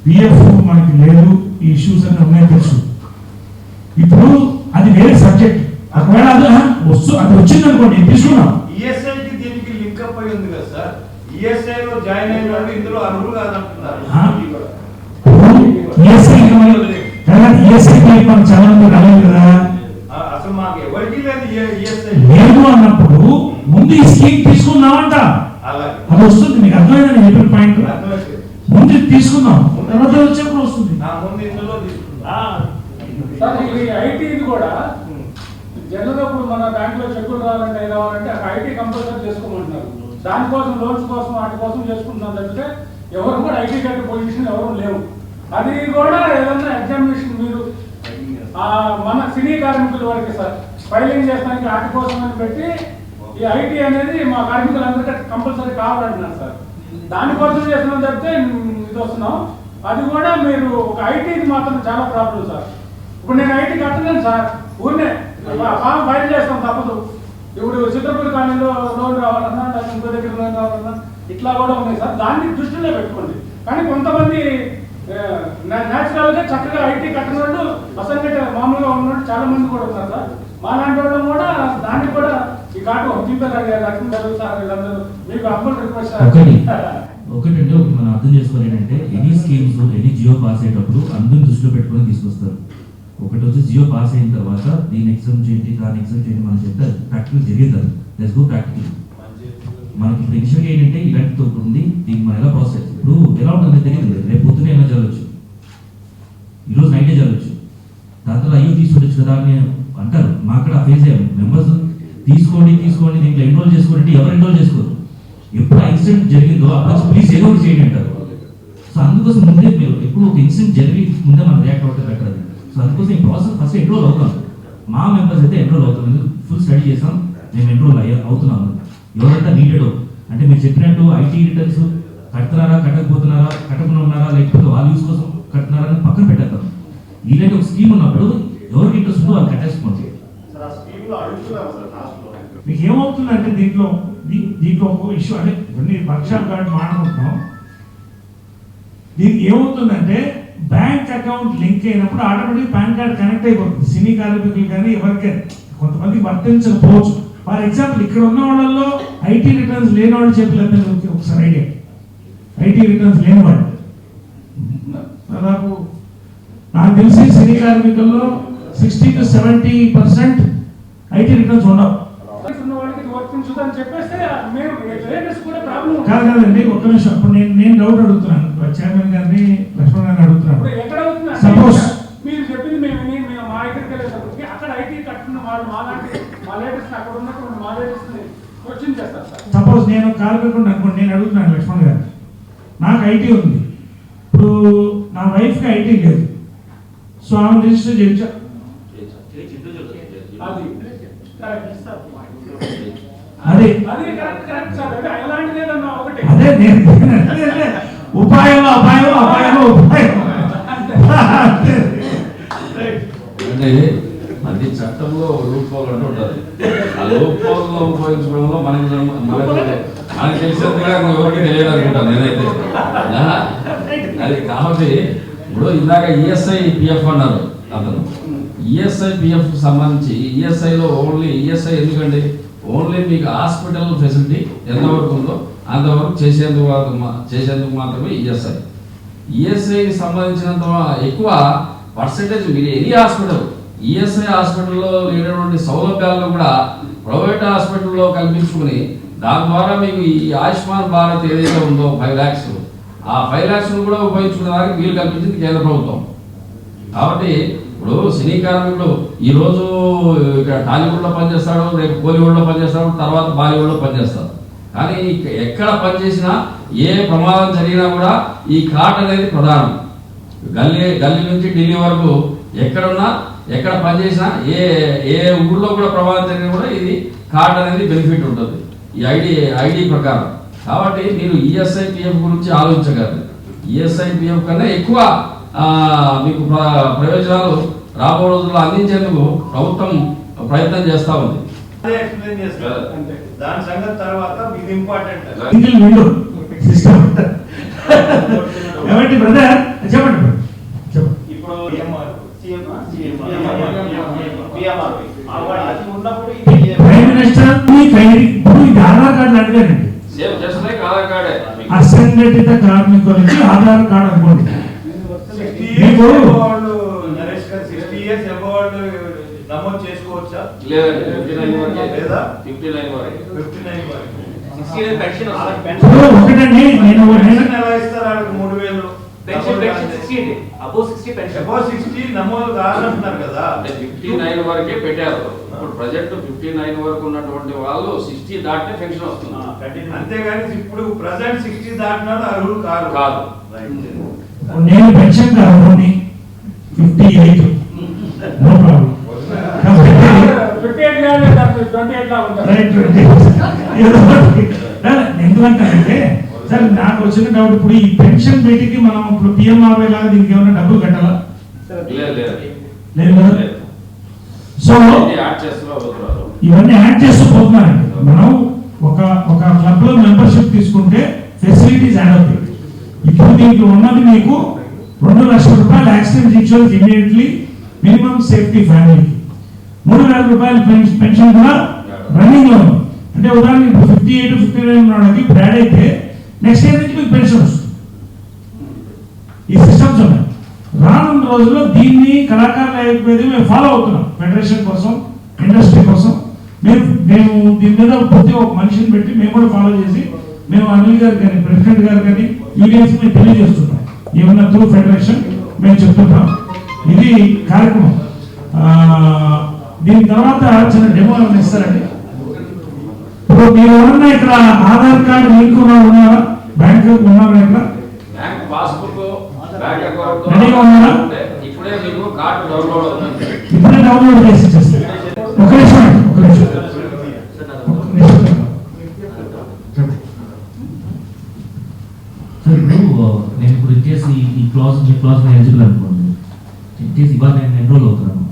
పిఎఫ్ మనకి లేదు, ఈ ఇష్యూస్ అన్నీ ఉన్నాయి తెలుసు. ఇప్పుడు అది వేరే సబ్జెక్ట్. ఒకవేళ అది వచ్చింది అనుకోండి, తీసుకున్నాం. ఈఎస్ఐకి దీనికి లింక్ అప్ అయి ఉంది కదా సార్. ఈఎస్ఐ లో జాయిన్ అయిన వాళ్ళు ఇందులో అర్హులు కాదంటున్నారు. చాలా మంది రాలేదు కదా, అసలు మాకు ఎవరికి లేదు ఈఎస్ఐ లేదు అన్నప్పుడు ముందు ఈ స్కీమ్ తీసుకుందామంట. అది వస్తుంది, మీకు అర్థమైందని చెప్పిన పాయింట్. ముందు తీసుకుందాం, తర్వాత వచ్చేప్పుడు వస్తుంది. ఐటీ కూడా జనరల్ ఇప్పుడు మన బ్యాంక్ లో చెక్కులు రావాలంటే ఐటీ కంపల్సరీ చేసుకోమంటున్నారు. దానికోసం లోన్స్ కోసం వాటి కోసం చేసుకుంటున్నాం తప్పితే ఎవరు కూడా ఐటీ కట్టే పొజిషన్ ఎవరు లేవు. అది కూడా ఏదన్నా ఎగ్జామినేషన్ మీరు మన సినీ కార్మికుల వరకు సార్ ఫైలింగ్ చేస్తానికి వాటి కోసం అని పెట్టి ఈ ఐటీ అనేది మా కార్మికులందరికీ కంపల్సరీ కావాలంటున్నారు సార్. దానికోసం చేస్తున్నాం తప్పితే ఇది వస్తున్నాం. అది కూడా మీరు ఒక ఐటీకి మాత్రం చాలా ప్రాబ్లం సార్. ఇప్పుడు నేను ఐటీ కట్టలేను సార్, ఊరినే ఫామ్ ఫైల్ చేస్తాం తప్పదు. ఇప్పుడు చిత్రపూర్ కాలనీలో లోన్ రావాలన్నా, ఇంకో దగ్గర లోన్ రావాలన్నా ఇట్లా కూడా ఉన్నాయి సార్. దాన్ని దృష్టిలో పెట్టుకోండి. కానీ కొంతమంది న్యాచురల్ గా చక్కగా ఐటీ కట్టిన వాళ్ళు అసంఘటిత మామూలుగా ఉన్నట్టు చాలా మంది కూడా ఉన్నారు సార్. మా లాంటి వాళ్ళు కూడా దానికి కూడా ఈ కాటు లక్ష్మీ సార్ వీళ్ళందరూ మీకు అమ్మలు రిక్వెస్ట్ ఒకటంటే మనం అర్థం చేసుకోవాలి ఏంటంటే any schemes any GO pass అయ్యేటప్పుడు అందరిని దృష్టిలో పెట్టుకొని తీసుకొస్తారు. ఒకటి వచ్చి జియో పాస్ అయిన తర్వాత దీన్ని ఎగ్జామ్ చేయండి, దాన్ని ఎగ్జామ్ చేయండి మనం చెప్తే ప్రాక్టికల్ జరుగుతుంది. Let's go practical. మనకి ఇప్పుడు ఇనిషియల్గా ఏంటంటే ఇలాంటితో ఉంది, దీన్ని మనం ఎలా ప్రాసెస్ ఇప్పుడు ఎలా ఉంటుందో తెలియదు. రేపు పొద్దునే ఎలా జరగచ్చు, ఈరోజు నైటే జరగచ్చు. దాని తర్వాత అయ్యో తీసుకొచ్చు కదా అని అంటారు. మాకు కూడా ఫేస్ అయ్యాము. మెంబర్స్ తీసుకోండి దీంట్లో ఎన్రోల్ చేసుకోండి, ఎవరు ఎన్రోల్ చేసుకోరు. ఎప్పుడు ఇన్సిడెంట్ జరిగిందో అప్పుడు ప్లీజ్ ఏదో ఒకటి చేయండి అంటారు. సో అందుకోసం ముందే మీరు ఎప్పుడు ఒక ఇన్సిడెంట్ జరిగి ముందే మనం రియాక్ట్ అవుతే బెటర్. సో అందుకోసం ఈ ప్రాసెస్ ఫస్ట్ ఎన్రోల్ అవుతాం. మా మెంబర్స్ అయితే ఎన్రోల్ అవుతాం, ఫుల్ స్టడీ చేసాం, మేము ఎన్రోల్ అవుతున్నాము. ఎవరైతే నీడెడో అంటే మీరు చెప్పినట్టు ఐటీ రిటర్న్స్ కడుతున్నారా, కట్టకపోతున్నారా, కట్టకుండా ఉన్నారా, లేకపోతే వాళ్ళ యూస్ కోసం కడుతున్నారా అని పక్కన పెట్టేద్దాం. ఇలాంటి ఒక స్కీమ్ ఉన్నప్పుడు ఎవరికి ఇంట్రెస్ట్ ఉందో వాళ్ళు కట్టేసుకోండి. మీకు ఏమవుతుందంటే దీంట్లో ఒక ఇష్యూ అంటే కొన్ని వర్క్షాప్ కార్డు మాట్లాడుతున్నాం. దీనికి ఏమవుతుందంటే బ్యాంక్ అకౌంట్ లింక్ అయినప్పుడు ఆటోమేటిక్ పాన్ కార్డ్ కనెక్ట్ అయిపోతుంది. సినీ కార్మికులు కానీ ఎవరికైనా కొంతమంది వర్తించకపోవచ్చు. ఫర్ ఎగ్జాంపుల్ ఇక్కడ ఉన్న వాళ్ళల్లో ఐటీ రిటర్న్స్ లేని వాళ్ళు చెప్పలేదు ఒకసారి ఐడియా. ఐటీ రిటర్న్స్ లేని వాళ్ళు దాదాపు నాకు తెలిసి సినీ కార్మికుల్లో 60 to 70% ఐటీ రిటర్న్స్ ఉండవు. కాదండి, ఒక్క నిమిషం. ఇప్పుడు నేను డౌట్ అడుగుతున్నాను చైర్మన్ గారిని, లక్ష్మణ్ గారిని అడుగుతున్నాను. సపోజ్ మీరు చెప్పింది మేము మా దగ్గరికి వెళ్ళేటప్పటికి అక్కడ ఐటీ కట్టుకున్న వాళ్ళు మా లేటెస్ట్ అక్కడ ఉన్నటువంటి మా లేటెస్ట్ క్వశ్చన్ చేస్తారు సార్. సపోజ్ నేను కార్మికుడు అనుకోండి, నేను అడుగుతున్నాను లక్ష్మణ్ గారు, నాకు ఐటీ ఉంది, ఇప్పుడు నా వైఫ్కి ఐటీ లేదు, సో ఆమె రిజిస్టర్ చేయొచ్చా? అదే కరెక్ట్ సార్. అంటే అలాంటిది ఏదన్నా ఒకటి అదే నేను ఉపాయంలో అపాయం, అపాయంలో ఉపాయం. అంటే అది చట్టంలో రూల్ హోల్ అంటూ ఉంటుంది. ఆ రూల్ హోల్లో ఉపయోగించడంలో మనకి తెలిసేందుగా ఎవరికి తెలియదు అనుకుంటాను నేనైతే. అది కాబట్టి ఇప్పుడు ఇందాక ఈఎస్ఐ పిఎఫ్ అన్నారు అతను. ఈఎస్ఐ పిఎఫ్ సంబంధించి ఈఎస్ఐలో ఓన్లీ ఈఎస్ఐ ఎందుకండి ఓన్లీ మీకు హాస్పిటల్ ఫెసిలిటీ ఎంతవరకు ఉందో అంతవరకు చేసేందుకు మాత్రమే ఈఎస్ఐ. ఈఎస్ఐకి సంబంధించినంత ఎక్కువ పర్సెంటేజ్ మీరు ఎనీ హాస్పిటల్ ఈఎస్ఐ హాస్పిటల్లో లేనటువంటి సౌలభ్యాలను కూడా ప్రైవేట్ హాస్పిటల్లో కల్పించుకుని దాని ద్వారా మీకు ఈ ఆయుష్మాన్ భారత్ ఏదైతే ఉందో 5 lakhs ఆ 5 lakhs కూడా ఉపయోగించుకునేదానికి వీలు కల్పించింది కేంద్ర ప్రభుత్వం. కాబట్టి ఇప్పుడు సినీ కార్మికుడు ఈరోజు ఇక్కడ టాలీవుడ్లో పనిచేస్తాడు, రేపు కోలీవుడ్లో పనిచేస్తాడు, తర్వాత బాలీవుడ్లో పనిచేస్తాడు. కానీ ఎక్కడ పనిచేసినా ఏ ప్రమాదం జరిగినా కూడా ఈ కార్డ్ అనేది ప్రధానం. గల్లీ నుంచి ఢిల్లీ వరకు ఎక్కడున్నా ఎక్కడ పనిచేసినా ఏ ఊళ్ళో కూడా ప్రమాదం జరిగినా కూడా ఇది కార్డ్ అనేది బెనిఫిట్ ఉంటుంది ఈ ఐడి ప్రకారం. కాబట్టి మీరు ఈఎస్ఐ పిఎఫ్ గురించి ఆలోచించగలరు. ఈఎస్ఐ పిఎఫ్ కన్నా ఎక్కువ మీకు ప్రయోజనాలు రాబో రోజుల్లో అందించేందుకు ప్రభుత్వం ప్రయత్నం చేస్తా ఉంది. దాని సంగతి తర్వాత ఇది ఇంపార్టెంట్. సింగిల్ విండో సిస్టమ్ ఏమంటే బ్రదర్ చెప్పండి. ఇప్పుడు ప్రైమ్ మినిస్టర్ ఇది ఆధార్ కార్డు అడిగారండి. అసంఘటిత కార్మికులకి ఆధార్ కార్డు అనుకోండి. నరేష్ గారు 60 years అబౌవ్ నమోదు చేసుకోవచ్చా? ఒకటండి నేను ఎలా ఇస్తారు వాళ్ళకి 3,000 నమోదు కాదంటున్నారు కదా. 59 వరకే పెట్టారు. ఇప్పుడు ప్రజెంట్ 59 వరకు ఉన్నటువంటి వాళ్ళు 60 దాటితే పెన్షన్ వస్తుంది. అంతేగాని ఇప్పుడు ప్రజెంట్ 60 దాటినాడు అర్హులు కాదు. నేను పెన్షన్ కాదు 58 నో ప్రాబ్లం. ఎందుకంటే సార్ నాకు వచ్చిన డౌట్ ఇప్పుడు ఈ పెన్షన్ బయటికి మనం ఇప్పుడు పిఎంఆర్వై లాగా దీనికి ఏమైనా డబ్బులు కట్టాలా? లేదు కదా. సో ఇవన్నీ యాడ్ చేస్తూ పోతున్నారండి. మనం ఒక క్లబ్ లో మెంబర్షిప్ తీసుకుంటే ఫెసిలిటీస్ యాడ్ అవుతాయి. ఇప్పుడు దీంట్లో ఉన్నది మీకు 2 లక్షల రూపాయలు accident insurance immediately minimum safety ఫ్యామిలీకి, 3,000 రూపాయలు పెన్షన్ కూడా రన్నింగ్ లో ఉంది. అంటే ఉదాహరణకి ఇప్పుడు 58, 59 ఉన్నవాడికి బ్రాడ్ అయితే నెక్స్ట్ ఇయర్ నుంచి మీకు పెన్షన్ వస్తుంది. ఈ సిస్టమ్స్ ఉన్నాయి. రానున్న రోజుల్లో దీన్ని కళాకారులు అయిపోయేది మేము ఫాలో అవుతున్నాం. ఫెడరేషన్ కోసం, ఇండస్ట్రీ కోసం మేము దీని మీద ప్రతి ఒక్క మనిషిని పెట్టి మేము కూడా ఫాలో చేసి మేము అనిల్ గారు కానీ ప్రెసిడెంట్ గారు కానీ యూనియన్స్ మేము తెలియజేస్తున్నాం. ఏమన్నా త్రూ ఫెడరేషన్ మేము చెప్తున్నాం. ఇది కార్యక్రమం. దీని తర్వాత చిన్న డెమో ఇస్తారండి. ఇప్పుడు మీరు ఎవరన్నా ఇక్కడ ఆధార్ కార్డు లింక్ ఉన్నారా? బ్యాంక్ ఉన్నారా? ఇక్కడ బ్యాంక్ పాస్బుక్ బ్యాంక్ అకౌంట్ రెడీగా ఉన్నారా? ఇప్పుడే మీకు కార్డు డౌన్లోడ్ అవుతుంది. ఇప్పుడే డౌన్లోడ్ చేసి ఇచ్చేస్తారు. ఒక నిమిషం. నేను ఇప్పుడు ఇచ్చేసి ఈ క్లాజ్ ఎలిజిబుల్ అనుకోండి. ఇచ్చేసి ఇవాళ నేను ఎన్రోల్ అవుతున్నాను.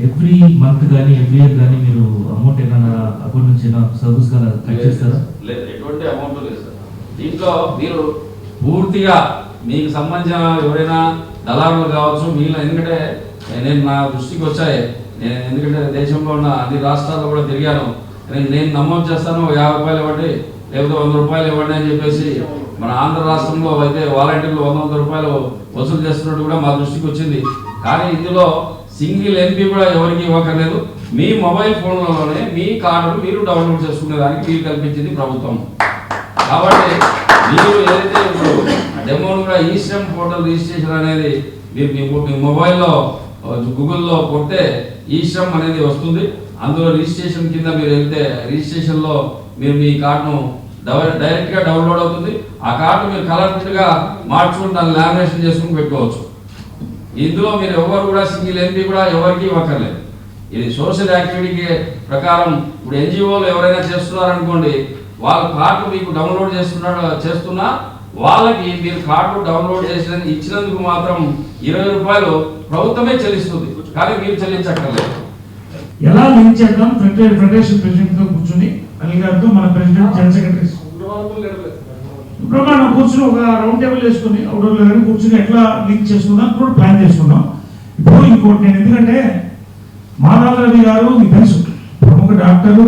ఎవ్రీ మంత్ కానీ ఎవ్రీ ఇయర్ కానీ మీరు అమౌంట్ ఏమైనా అకౌంట్ నుంచి సర్వీస్ గా కట్ చేస్తారా? లేదు, ఎటువంటి అమౌంట్ లేదు సార్. దీంట్లో మీరు పూర్తిగా మీకు సంబంధించిన ఎవరైనా దళారులు కావచ్చు మిగిలిన, ఎందుకంటే నేను నా దృష్టికి వచ్చాయి. నేను ఎందుకంటే దేశంలో ఉన్న అన్ని రాష్ట్రాల్లో కూడా తిరిగాను. నేను నమోదు చేస్తాను 50 రూపాయలు ఇవ్వండి లేకపోతే 100 రూపాయలు ఇవ్వండి అని చెప్పేసి మన ఆంధ్ర రాష్ట్రంలో అయితే వాలంటీర్లు 100 రూపాయలు వసూలు చేస్తున్నట్టు కూడా మా దృష్టికి వచ్చింది. కానీ ఇందులో సింగిల్ ఎంపీ కూడా ఎవరికి ఇవ్వకలేదు. మీ మొబైల్ ఫోన్లలోనే మీ కార్డును మీరు డౌన్లోడ్ చేసుకునేదానికి వీలు కల్పించింది ప్రభుత్వం. కాబట్టి మీరు ఏదైతే ఇప్పుడు డెమోను కూడా ఈశ్రమ్ పోర్టల్ రిజిస్ట్రేషన్ అనేది మీరు మీ మొబైల్లో గూగుల్లో కొడితే ఈశ్రమ్ అనేది వస్తుంది. అందులో రిజిస్ట్రేషన్ కింద మీరు వెళ్తే రిజిస్ట్రేషన్లో మీరు మీ కార్డును డైరెక్ట్గా డౌన్లోడ్ అవుతుంది. ఆ కార్డు మీరు కలర్ ప్రింట్గా మార్చుకుని దాన్ని లామినేషన్ చేసుకుని పెట్టుకోవచ్చు. ఇందులో మీరు ఎవరు కూడా సింగిల్ ఎంపీ కూడా ఎవరికి ఇవ్వక్కర్లేదు. ఇది సోషల్ యాక్టివిటీకి ప్రకారం ఇప్పుడు ఎన్జిఓలు ఎవరైనా చేస్తున్నారనుకోండి, వాళ్ళ కార్డు మీకు డౌన్లోడ్ చేస్తున్నా వాళ్ళకి మీరు కార్డు డౌన్లోడ్ చేసిన ఇచ్చినందుకు మాత్రం 20 రూపాయలు ప్రభుత్వమే చెల్లిస్తుంది, కానీ మీరు చెల్లించక్కర్లేదు. ఎలా లింక్ చేద్దాం? ఫెడరేషన్ ప్రెసిడెంట్ తో కూర్చుని అనిల్ గారితో మన ప్రెసిడెంట్ జనరల్ సెక్రటరీ ఇప్పుడు మనం కూర్చుని ఒక రౌండ్ టేబుల్ వేసుకుని అవుట్డోర్ కానీ కూర్చుని ఎట్లా లింక్ చేసుకుందాం కూడా ప్లాన్ చేసుకున్నాం. ఇప్పుడు ఇంకోటి నేను ఎందుకంటే మాధవ రవి గారు మీకు తెలుసు ప్రముఖ డాక్టరు,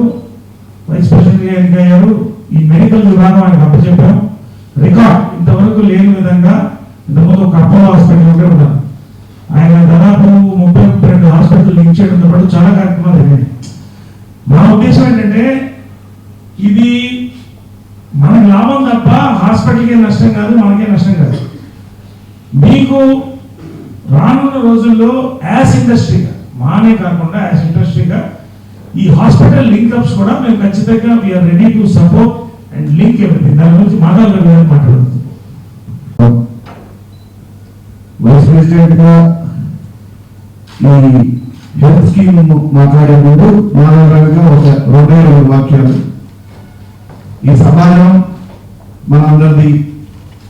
వైస్ ప్రెసిడెంట్ ఎన్నికయ్యారు. ఈ మెడికల్ విభాగం ఆయనకు అప్పచెప్పాం. రికార్డ్ ఇంతవరకు లేని విధంగా ఇంతకుముందు ఒక అపోలో హాస్పిటల్ ఉంటే ఉన్నారు. ఆయన దాదాపు 32 హాస్పిటల్ లింక్ చేయడంతో పాటు చాలా కార్యక్రమాలు జరిగాయి. మా ఉద్దేశం ఏంటంటే ఇది మనకి లాభం తప్ప హాస్పిటల్కే నష్టం కాదు, మనకే నష్టం కాదు. మీకు రానున్న రోజుల్లో యాజ్ ఇండస్ట్రీగా మానే కాకుండా యాజ్ ఇండస్ట్రీగా ఈ హాస్పిటల్ లింక్అప్స్ కూడా మేము ఖచ్చితంగా we are ready to support and link everything. దాని గురించి మాట్లాడుతున్నాం. వైస్ ప్రెసిడెంట్ గా ఈ హెల్త్ స్కీమ్ మాట్లాడే ముందు మానవరాలుగా ఒక 2 వాక్యాలు. ఈ సమాజం మనందరిది,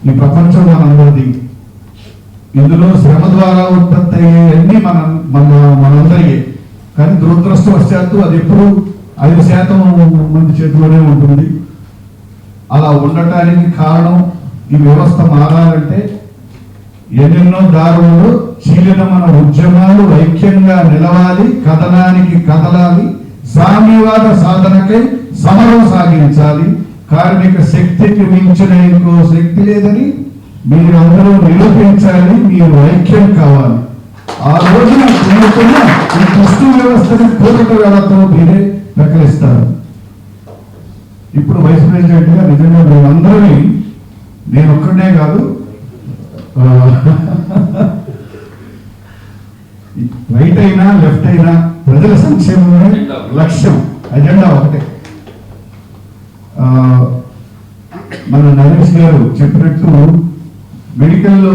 ఈ ప్రపంచం మనందరిది. ఇందులో శ్రమ ద్వారా ఉత్పత్తి అయ్యేవన్నీ మనందరికీ. కానీ దురదృష్టవశాత్తు అది ఎప్పుడు 5% మంది చేతిలోనే ఉంటుంది. అలా ఉండటానికి కారణం ఈ వ్యవస్థ మారాలంటే ఎన్నెన్నో దారులు చీలిన మన ఉద్యమాలు ఐక్యంగా నిలవాలి, కథనానికి కదలాలి, సామ్యవాద సాధనకై సమరం సాగించాలి. కార్మిక శక్తికి మించిన ఇంకో శక్తి లేదని మీరు అందరూ నిరూపించాలి. మీరు ఐక్యం కావాలి. ఆ రోజున ఈ ట్రస్ట్ వ్యవస్థను కోరిక వేళతో మీరే ప్రకటిస్తారు. ఇప్పుడు వైస్ ప్రెసిడెంట్ గా నిజంగా మేమందరినీ, నేను ఒక్కడే కాదు, రైట్ అయినా లెఫ్ట్ అయినా ప్రజల సంక్షేమమే లక్ష్యం, అజెండా ఒకటే. మన నరేష్ గారు చెప్పినట్టు మెడికల్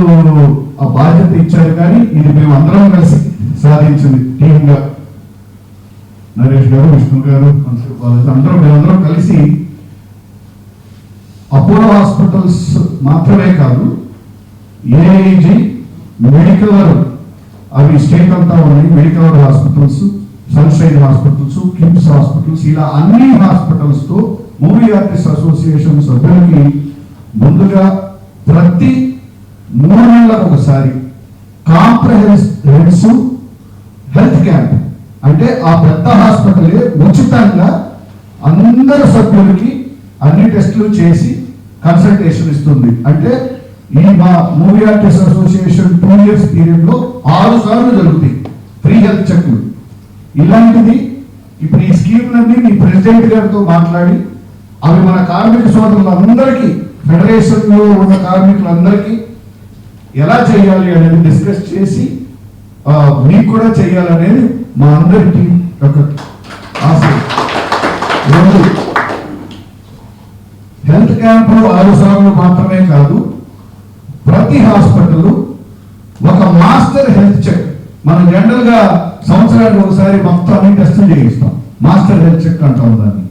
ఆ బాధ్యత ఇచ్చారు, కానీ ఇది మేము అందరం కలిసి సాధించింది టీమ్గా. నరేష్ గారు, విష్ణు గారు, మేమందరం కలిసి అపోలో హాస్పిటల్స్ మాత్రమే కాదు, ఏఐజీ మెడికల్ అవి స్టేట్ అంతా ఉన్నాయి. Medical hospitals, sunshine hospitals, KIMS hospitals, ఇలా అన్ని హాస్పిటల్స్ తో మూవీ ఆర్టిస్ట్ అసోసియేషన్ సభ్యులకి ముందుగా ప్రతి 3 నెలలకు ఒకసారి కాంప్రహెన్సివ్ హెల్త్ క్యాంప్, అంటే ఆ పెద్ద హాస్పిటలే ఉచితంగా అందరు సభ్యులకి అన్ని టెస్టులు చేసి కన్సల్టేషన్ ఇస్తుంది. అంటే ఈ మా movie artist association 2 years period లో 6 సార్లు జరుగుతాయి ఫ్రీ హెల్త్ చెక్లు. ఇలాంటిది ఇప్పుడు ఈ స్కీమ్లన్నీ మీ ప్రెసిడెంట్ గారితో మాట్లాడి అవి మన కార్మిక సోదరులందరికీ, ఫెడరేషన్ లో ఉన్న కార్మికులందరికీ ఎలా చేయాలి అనేది డిస్కస్ చేసి మీకు కూడా చేయాలనేది మా అందరికీ ఒక ఆశ. హెల్త్ క్యాంపులు 6 సార్లు మాత్రమే కాదు, ప్రతి హాస్పిటల్ ఒక మాస్టర్ హెల్త్ చెక్. మనం జనరల్ గా సంవత్సరానికి ఒకసారి మొత్తం అన్ని టెస్టులు చేయిస్తాం, మాస్టర్ హెల్త్ చెక్ అంటాం దాన్ని.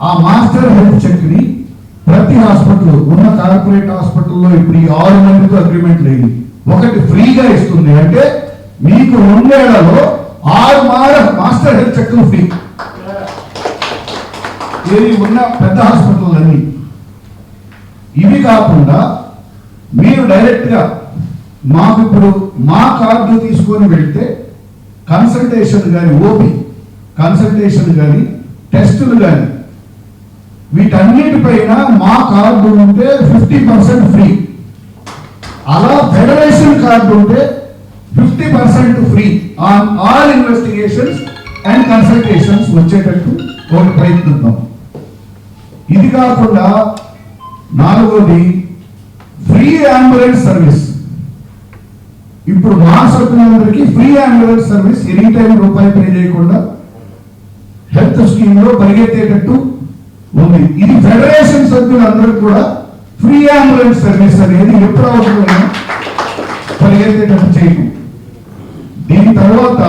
ఆ మాస్టర్ హెల్త్ చెక్ ని ప్రతి హాస్పిటల్, ఉన్న కార్పొరేట్ హాస్పిటల్లో ఇప్పుడు ఈ 6 మందితో అగ్రిమెంట్ లేదు, ఒకటి ఫ్రీగా ఇస్తుంది. అంటే మీకు 2 ఏళ్లలో 6 మాస్టర్ హెల్త్ చెక్లు ఫ్రీ. ఇది ఉన్న పెద్ద హాస్పిటల్ అన్ని. ఇవి కాకుండా మీరు డైరెక్ట్ గా మాకు ఇప్పుడు మా కార్డు తీసుకొని వెళ్తే కన్సల్టేషన్ కానీ, ఓపీ కన్సల్టేషన్ కానీ, టెస్టులు కానీ, వీటన్నిటిపైన మా కార్డు ఉంటే 50% ఫ్రీ. అలా ఫెడరేషన్ కార్డు ఉంటే 50% free on all investigations and consultations వచ్చేటట్టు ఒక ప్రయత్నిద్దాం. ఇది కాకుండా 4వది ఫ్రీ అంబులెన్స్ సర్వీస్. ఇప్పుడు మా సభ్యులందరికీ free ambulance service any time రూపాయి పే చేయకుండా హెల్త్ స్కీమ్ లో పరిగెత్తేటట్టు ఉంది. ఇది ఫెడరేషన్ సభ్యులందరికీ కూడా ఫ్రీ అంబులెన్స్ సర్వీస్ అనేది ఎప్పుడు అవసరమైనా పరిగెత్తేటట్టు చేయడం. దీని తర్వాత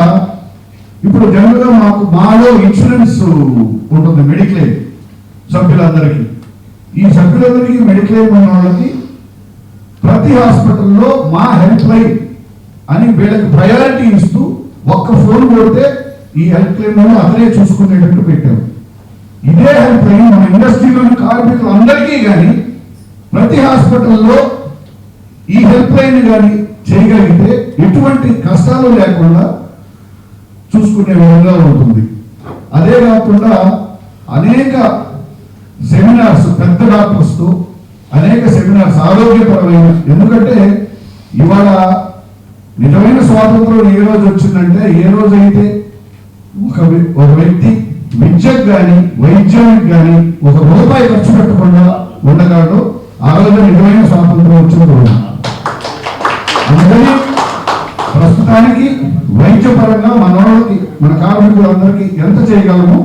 ఇప్పుడు జనరల్గా మాలో ఇన్సూరెన్స్ ఉంటుంది మెడిక్లెయిమ్ సభ్యులందరికీ. ఈ సభ్యులందరికీ మెడిక్లెయిమ్ ఉన్న వాళ్ళకి ప్రతి హాస్పిటల్లో మా హెల్ప్ లైన్ అని వీళ్ళకి ప్రయారిటీ ఇస్తూ ఒక్క ఫోన్ కొడితే ఈ హెల్ప్ లైన్ అతనే చూసుకునేటట్టు పెట్టాం. ఇదే హెల్ప్ లైన్ మన ఇండస్ట్రీలోని కార్మికులు అందరికీ కానీ ప్రతి హాస్పిటల్లో ఈ హెల్ప్ లైన్ కానీ చేయగలిగితే ఎటువంటి కష్టాలు లేకుండా చూసుకునే విధంగా ఉంటుంది. అదే కాకుండా అనేక సెమినార్స్ పెద్ద డాక్టర్స్తో అనేక సెమినార్స్ ఆరోగ్యపరమైన, ఎందుకంటే ఇవాళ నిజమైన స్వాతంత్రం ఏ రోజు వచ్చిందంటే ఏ రోజైతే ఒక వ్యక్తి విద్యకు కానీ వైద్యానికి కానీ ఒక రూపాయి ఖర్చు పెట్టకుండా ఉండగలడు, ఆ రోజు నిజమైన స్వాతంత్రం వచ్చిన రోజు. అందుకని ప్రస్తుతానికి వైద్యపరంగా మన వాళ్ళకి మన కార్మికులందరికీ ఎంత చేయగలమో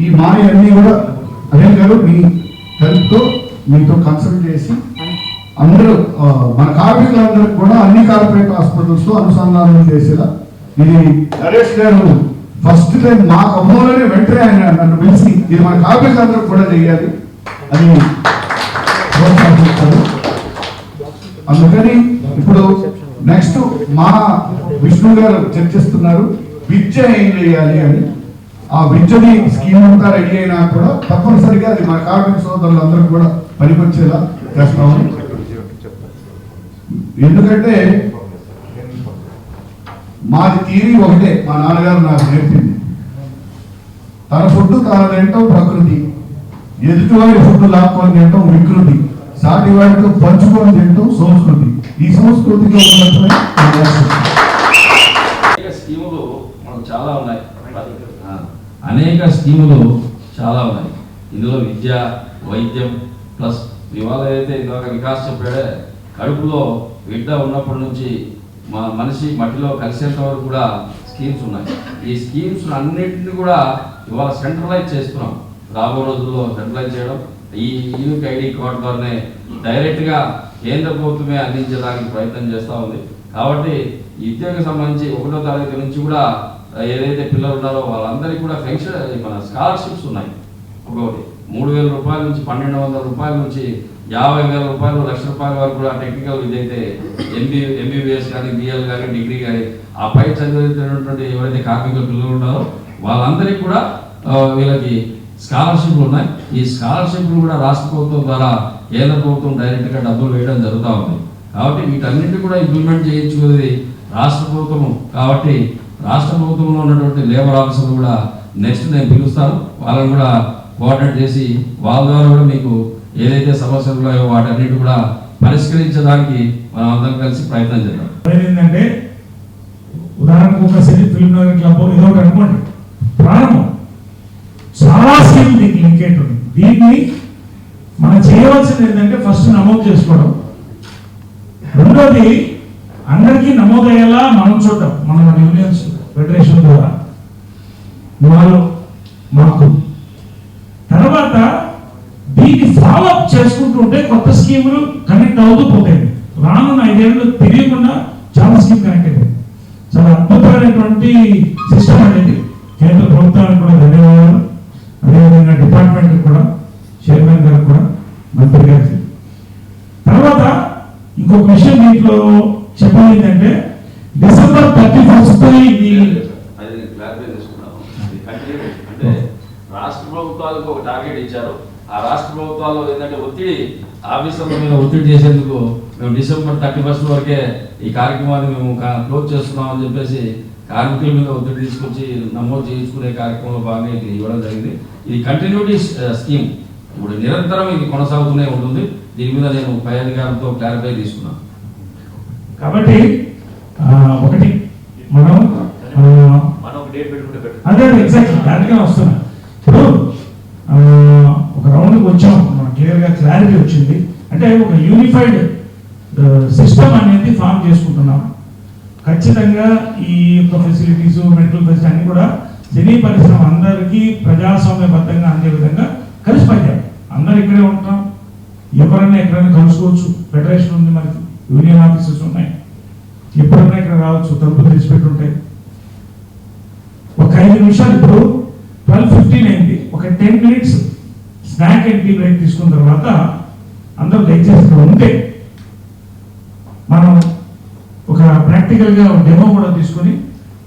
ఈ అన్నీ కూడా అనిల్ గారు మీ హెల్ప్తో మీతో కన్సల్ట్ చేసి అందరూ మన కార్మికులందరికీ కూడా అన్ని కార్పొరేట్ హాస్పిటల్స్తో అనుసంధానం చేసేలా ఇది నరేష్ గారు ఫస్ట్ టైం మా ఖమ్మంలోనే వెంటనే ఆయన నన్ను పిలిచి ఇది మన కార్మికులందరూ కూడా చేయాలి అని ప్రోత్సహిస్తారు. అందుకని ఇప్పుడు నెక్స్ట్ మా విష్ణు గారు చర్చిస్తున్నారు విద్య ఏం చేయాలి అని. ఆ విద్యని స్కీమ్ అంతా రెడీ అయినా కూడా తప్పనిసరిగా అది మన కార్మిక సోదరులందరూ కూడా పనికొచ్చేలా చేస్తాము. ఎందుకంటే మాది థియరీ ఒకటే, మా నాన్నగారు నాకు నేర్పింది, తన ఫుడ్ తాను తింటాం ప్రకృతి, ఎదుటివాడి ఫుడ్ లాక్కొని తింటాం వికృతి, సాటి వాడితో పంచుకొని తింటాం సంస్కృతి. ఈ సంస్కృతిలో స్కీములు మనకు చాలా ఉన్నాయి, అనేక స్కీములు చాలా ఉన్నాయి. ఇందులో విద్య, వైద్యం ప్లస్ ఇవాళ అయితే ఇందాక వికాస్ చెప్పాడే కడుపులో బిడ్డ ఉన్నప్పటి నుంచి మనిషి మట్టిలో కలిసేంత వరకు కూడా స్కీమ్స్ ఉన్నాయి. ఈ స్కీమ్స్ అన్నింటినీ కూడా ఇవాళ సెంట్రలైజ్ చేస్తున్నాం. రాబో రోజుల్లో సెంట్రలైజ్ చేయడం, ఈ యూనిక్ ఐడి కార్డు ద్వారానే డైరెక్ట్గా కేంద్ర ప్రభుత్వమే అందించడానికి ప్రయత్నం చేస్తూ ఉంది. కాబట్టి ఈ విద్యకు సంబంధించి 1వ తరగతి నుంచి కూడా ఏదైతే పిల్లలు ఉన్నారో వాళ్ళందరికీ కూడా పెన్షన్ మన స్కాలర్షిప్స్ ఉన్నాయి. ఒకటి 3,000 రూపాయల నుంచి 1,200 రూపాయల నుంచి 50,000 రూపాయలు, ₹1,00,000 వరకు కూడా టెక్నికల్ ఇదైతే ఎంబీబీఎస్ కానీ బిఎల్ కానీ డిగ్రీ కానీ ఆ పై చదివినటువంటి ఎవరైతే కార్మికుల పిల్లలు ఉన్నారో వాళ్ళందరికీ కూడా వీళ్ళకి స్కాలర్షిప్లు ఉన్నాయి. ఈ స్కాలర్షిప్లు కూడా రాష్ట్ర ప్రభుత్వం ద్వారా కేంద్ర ప్రభుత్వం డైరెక్ట్గా డబ్బులు వేయడం జరుగుతూ ఉంది. కాబట్టి వీటన్నింటి కూడా ఇంప్లిమెంట్ చేయించుకునేది రాష్ట్ర ప్రభుత్వము. కాబట్టి రాష్ట్ర ప్రభుత్వంలో ఉన్నటువంటి లేబర్ ఆఫీసర్లు కూడా నెక్స్ట్ నేను పిలుస్తాను, వాళ్ళని కూడా కోఆర్డినేట్ చేసి వాళ్ళ ద్వారా కూడా మీకు ఏదైతే సమస్యలు ఉన్నాయో వాటన్నిటి కూడా పరిష్కరించడానికి మనం అందరం కలిసి ప్రయత్నం చేద్దాం. ఏంటంటే ఉదాహరణకు ఒక సిటీ ఫిల్మ్ నగర్ క్లబ్ ఏదో ఒకటి అనుకోండి, ప్రారంభం చాలా స్కీమ్ దీనికి లింకేట్ ఉంది. దీన్ని మనం చేయవలసింది ఏంటంటే ఫస్ట్ నమోదు చేసుకోవడం, రెండోది అందరికీ నమోదయ్యేలా మనం చూడటం, మన యూనియన్స్ ఫెడరేషన్ ద్వారా వాళ్ళు మాకు, తర్వాత దీన్ని ఫాలో అప్ చేసుకుంటూ ఉంటే కొత్త స్కీములు కనెక్ట్ అవుతూ పోతాయి. రానున్న 5 ఏళ్ళు తెలియకుండా చాలా స్కీమ్ కనెక్ట్ అయిపోయింది. చాలా అద్భుతమైనటువంటి సిస్టమ్ అనేది. కేంద్ర ప్రభుత్వానికి కూడా ధన్యవాదాలు, అదేవిధంగా డిపార్ట్మెంట్కి కూడా, చైర్మన్ గారికి కూడా, మంత్రి గారికి. తర్వాత ఇంకొక విషయం దీంట్లో చెప్పాలి ఏంటంటే December 31st ఇది అంటే రాష్ట్ర ప్రభుత్వాలకు ఒక టార్గెట్ ఇచ్చారు. ఆ రాష్ట్ర ప్రభుత్వాల్లో ఏంటంటే ఒత్తిడి, ఆఫీసర్ల మీద ఒత్తిడి చేసేందుకు మేము December 31st వరకే ఈ కార్యక్రమాన్ని మేము క్లోజ్ చేస్తున్నాం అని చెప్పేసి కార్మికుల మీద ఒత్తిడి తీసుకొచ్చి నమోదు చేయించుకునే కార్యక్రమంలో భాగంగా ఇది ఇవ్వడం జరిగింది. ఇది కంటిన్యూటీ స్కీమ్, ఇప్పుడు నిరంతరం ఇది కొనసాగుతూనే ఉంటుంది. దీని మీద నేను పై అధికారులతో క్లారిఫై తీసుకున్నాను. కాబట్టి ఒకటి మనం అదే ఎగ్జాక్ట్లీ దానికే వస్తున్నా. ఇప్పుడు ఒక రౌండ్కి వచ్చాం, మనకు క్లియర్గా క్లారిటీ వచ్చింది. అంటే ఒక యూనిఫైడ్ సిస్టమ్ అనేది ఫామ్ చేసుకుంటున్నాం. ఖచ్చితంగా ఈ యొక్క ఫెసిలిటీస్, మెడికల్ ఫెసిలిటీ అన్ని కూడా సినీ పరిశ్రమ అందరికీ ప్రజాస్వామ్యబద్ధంగా అందే విధంగా కలిసి పనిచేయాలి. అందరు ఇక్కడే ఉంటాం, ఎవరైనా ఎక్కడైనా కలుసుకోవచ్చు. ఫెడరేషన్ ఉంది, మనకి యూనియన్ ఆఫీసెస్ ఉన్నాయి, ఎప్పుడైనా ఇక్కడ రావచ్చు, తలుపులు తెచ్చిపెట్టుంటాయి. ఒక 5 నిమిషాలు, ఇప్పుడు 12:15 అయింది, ఒక 10 minutes snack and tea break తీసుకున్న తర్వాత అందరూ దయచేసి ఇక్కడ ఉంటే ప్రాక్టికల్గా డెమో కూడా తీసుకొని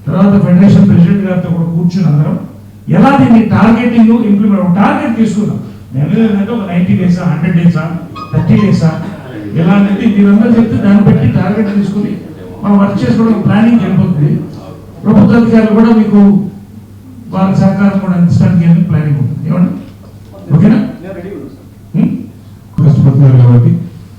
తర్వాత ఫెడరేషన్ ప్రెసిడెంట్ గారితో కూడా కూర్చుని అందరం ఎలా దీన్ని టార్గెటింగ్ ఇంప్లిమెంట్ టార్గెట్ తీసుకున్నాం. నేను ఏంటంటే ఒక 90 డేసా 100 డేసా 30 డేసా ఎలా అనేది మీరందరూ చెప్తే దాన్ని బట్టి టార్గెట్ తీసుకుని మనం వర్క్ చేసుకోవడం ప్లానింగ్ వెళ్ళిపోతుంది. ప్రభుత్వ అధికారులు కూడా మీకు వారి సహకారం కూడా అందించడానికి ప్లానింగ్ ఉంటుంది. ఏమండి ఓకేనా? కష్టపడుతున్నారు కాబట్టి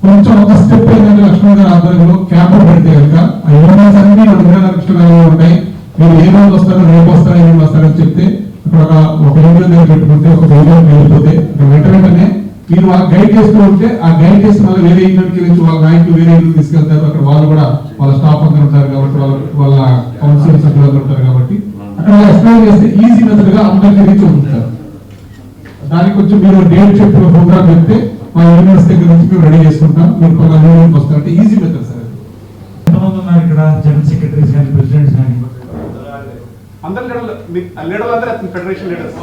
కొంచెం ఒక స్టెప్ ఏంటంటే లక్ష్మణ్ గారి ఆధ్వర్యంలో క్యాంపులు పెడితే కనుక ఆ యూనివర్స్ అన్ని 2 లక్షలు ఉంటాయి. మీరు ఏ రోజు వస్తారో రేపు వస్తారో ఏం వస్తారని చెప్తే అక్కడ ఒక ఏరియా దగ్గర పెట్టుకుంటే ఒక ఏరియా వెళ్ళిపోతే వెంటనే మీరు వాళ్ళకి గైడ్ చేస్తూ ఉంటే ఆ గైడ్ చేస్తే మళ్ళీ వేరే యూనిట్కి వెళ్ళి వాళ్ళ నాయకులు వేరే యూనిట్ తీసుకెళ్తారు. అక్కడ వాళ్ళు కూడా వాళ్ళ స్టాఫ్ అందరూ ఉంటారు కాబట్టి వాళ్ళ కౌన్సిల్ సభ్యులు అందరూ ఉంటారు కాబట్టి అక్కడ ఎక్స్ప్లెయిన్ చేస్తే ఈజీ మెథడ్ గా అందరికీ రీచ్ అవుతారు. దానికి కొంచెం మీరు డేట్ చెప్పిన ప్రోగ్రామ్ చెప్తే మా యూనివర్స్ దగ్గర నుంచి మేము రెడీ చేసుకుంటాం. మీరు కొన్ని యూనిట్ వస్తారంటే ఈజీ మెథడ్ సార్. ఎంతమంది ఉన్నారు ఇక్కడ? జనరల్ సెక్రటరీస్ కానీ ప్రెసిడెంట్స్ కానీ అందరు లీడర్లు అందరూ ఫెడరేషన్ లీడర్స్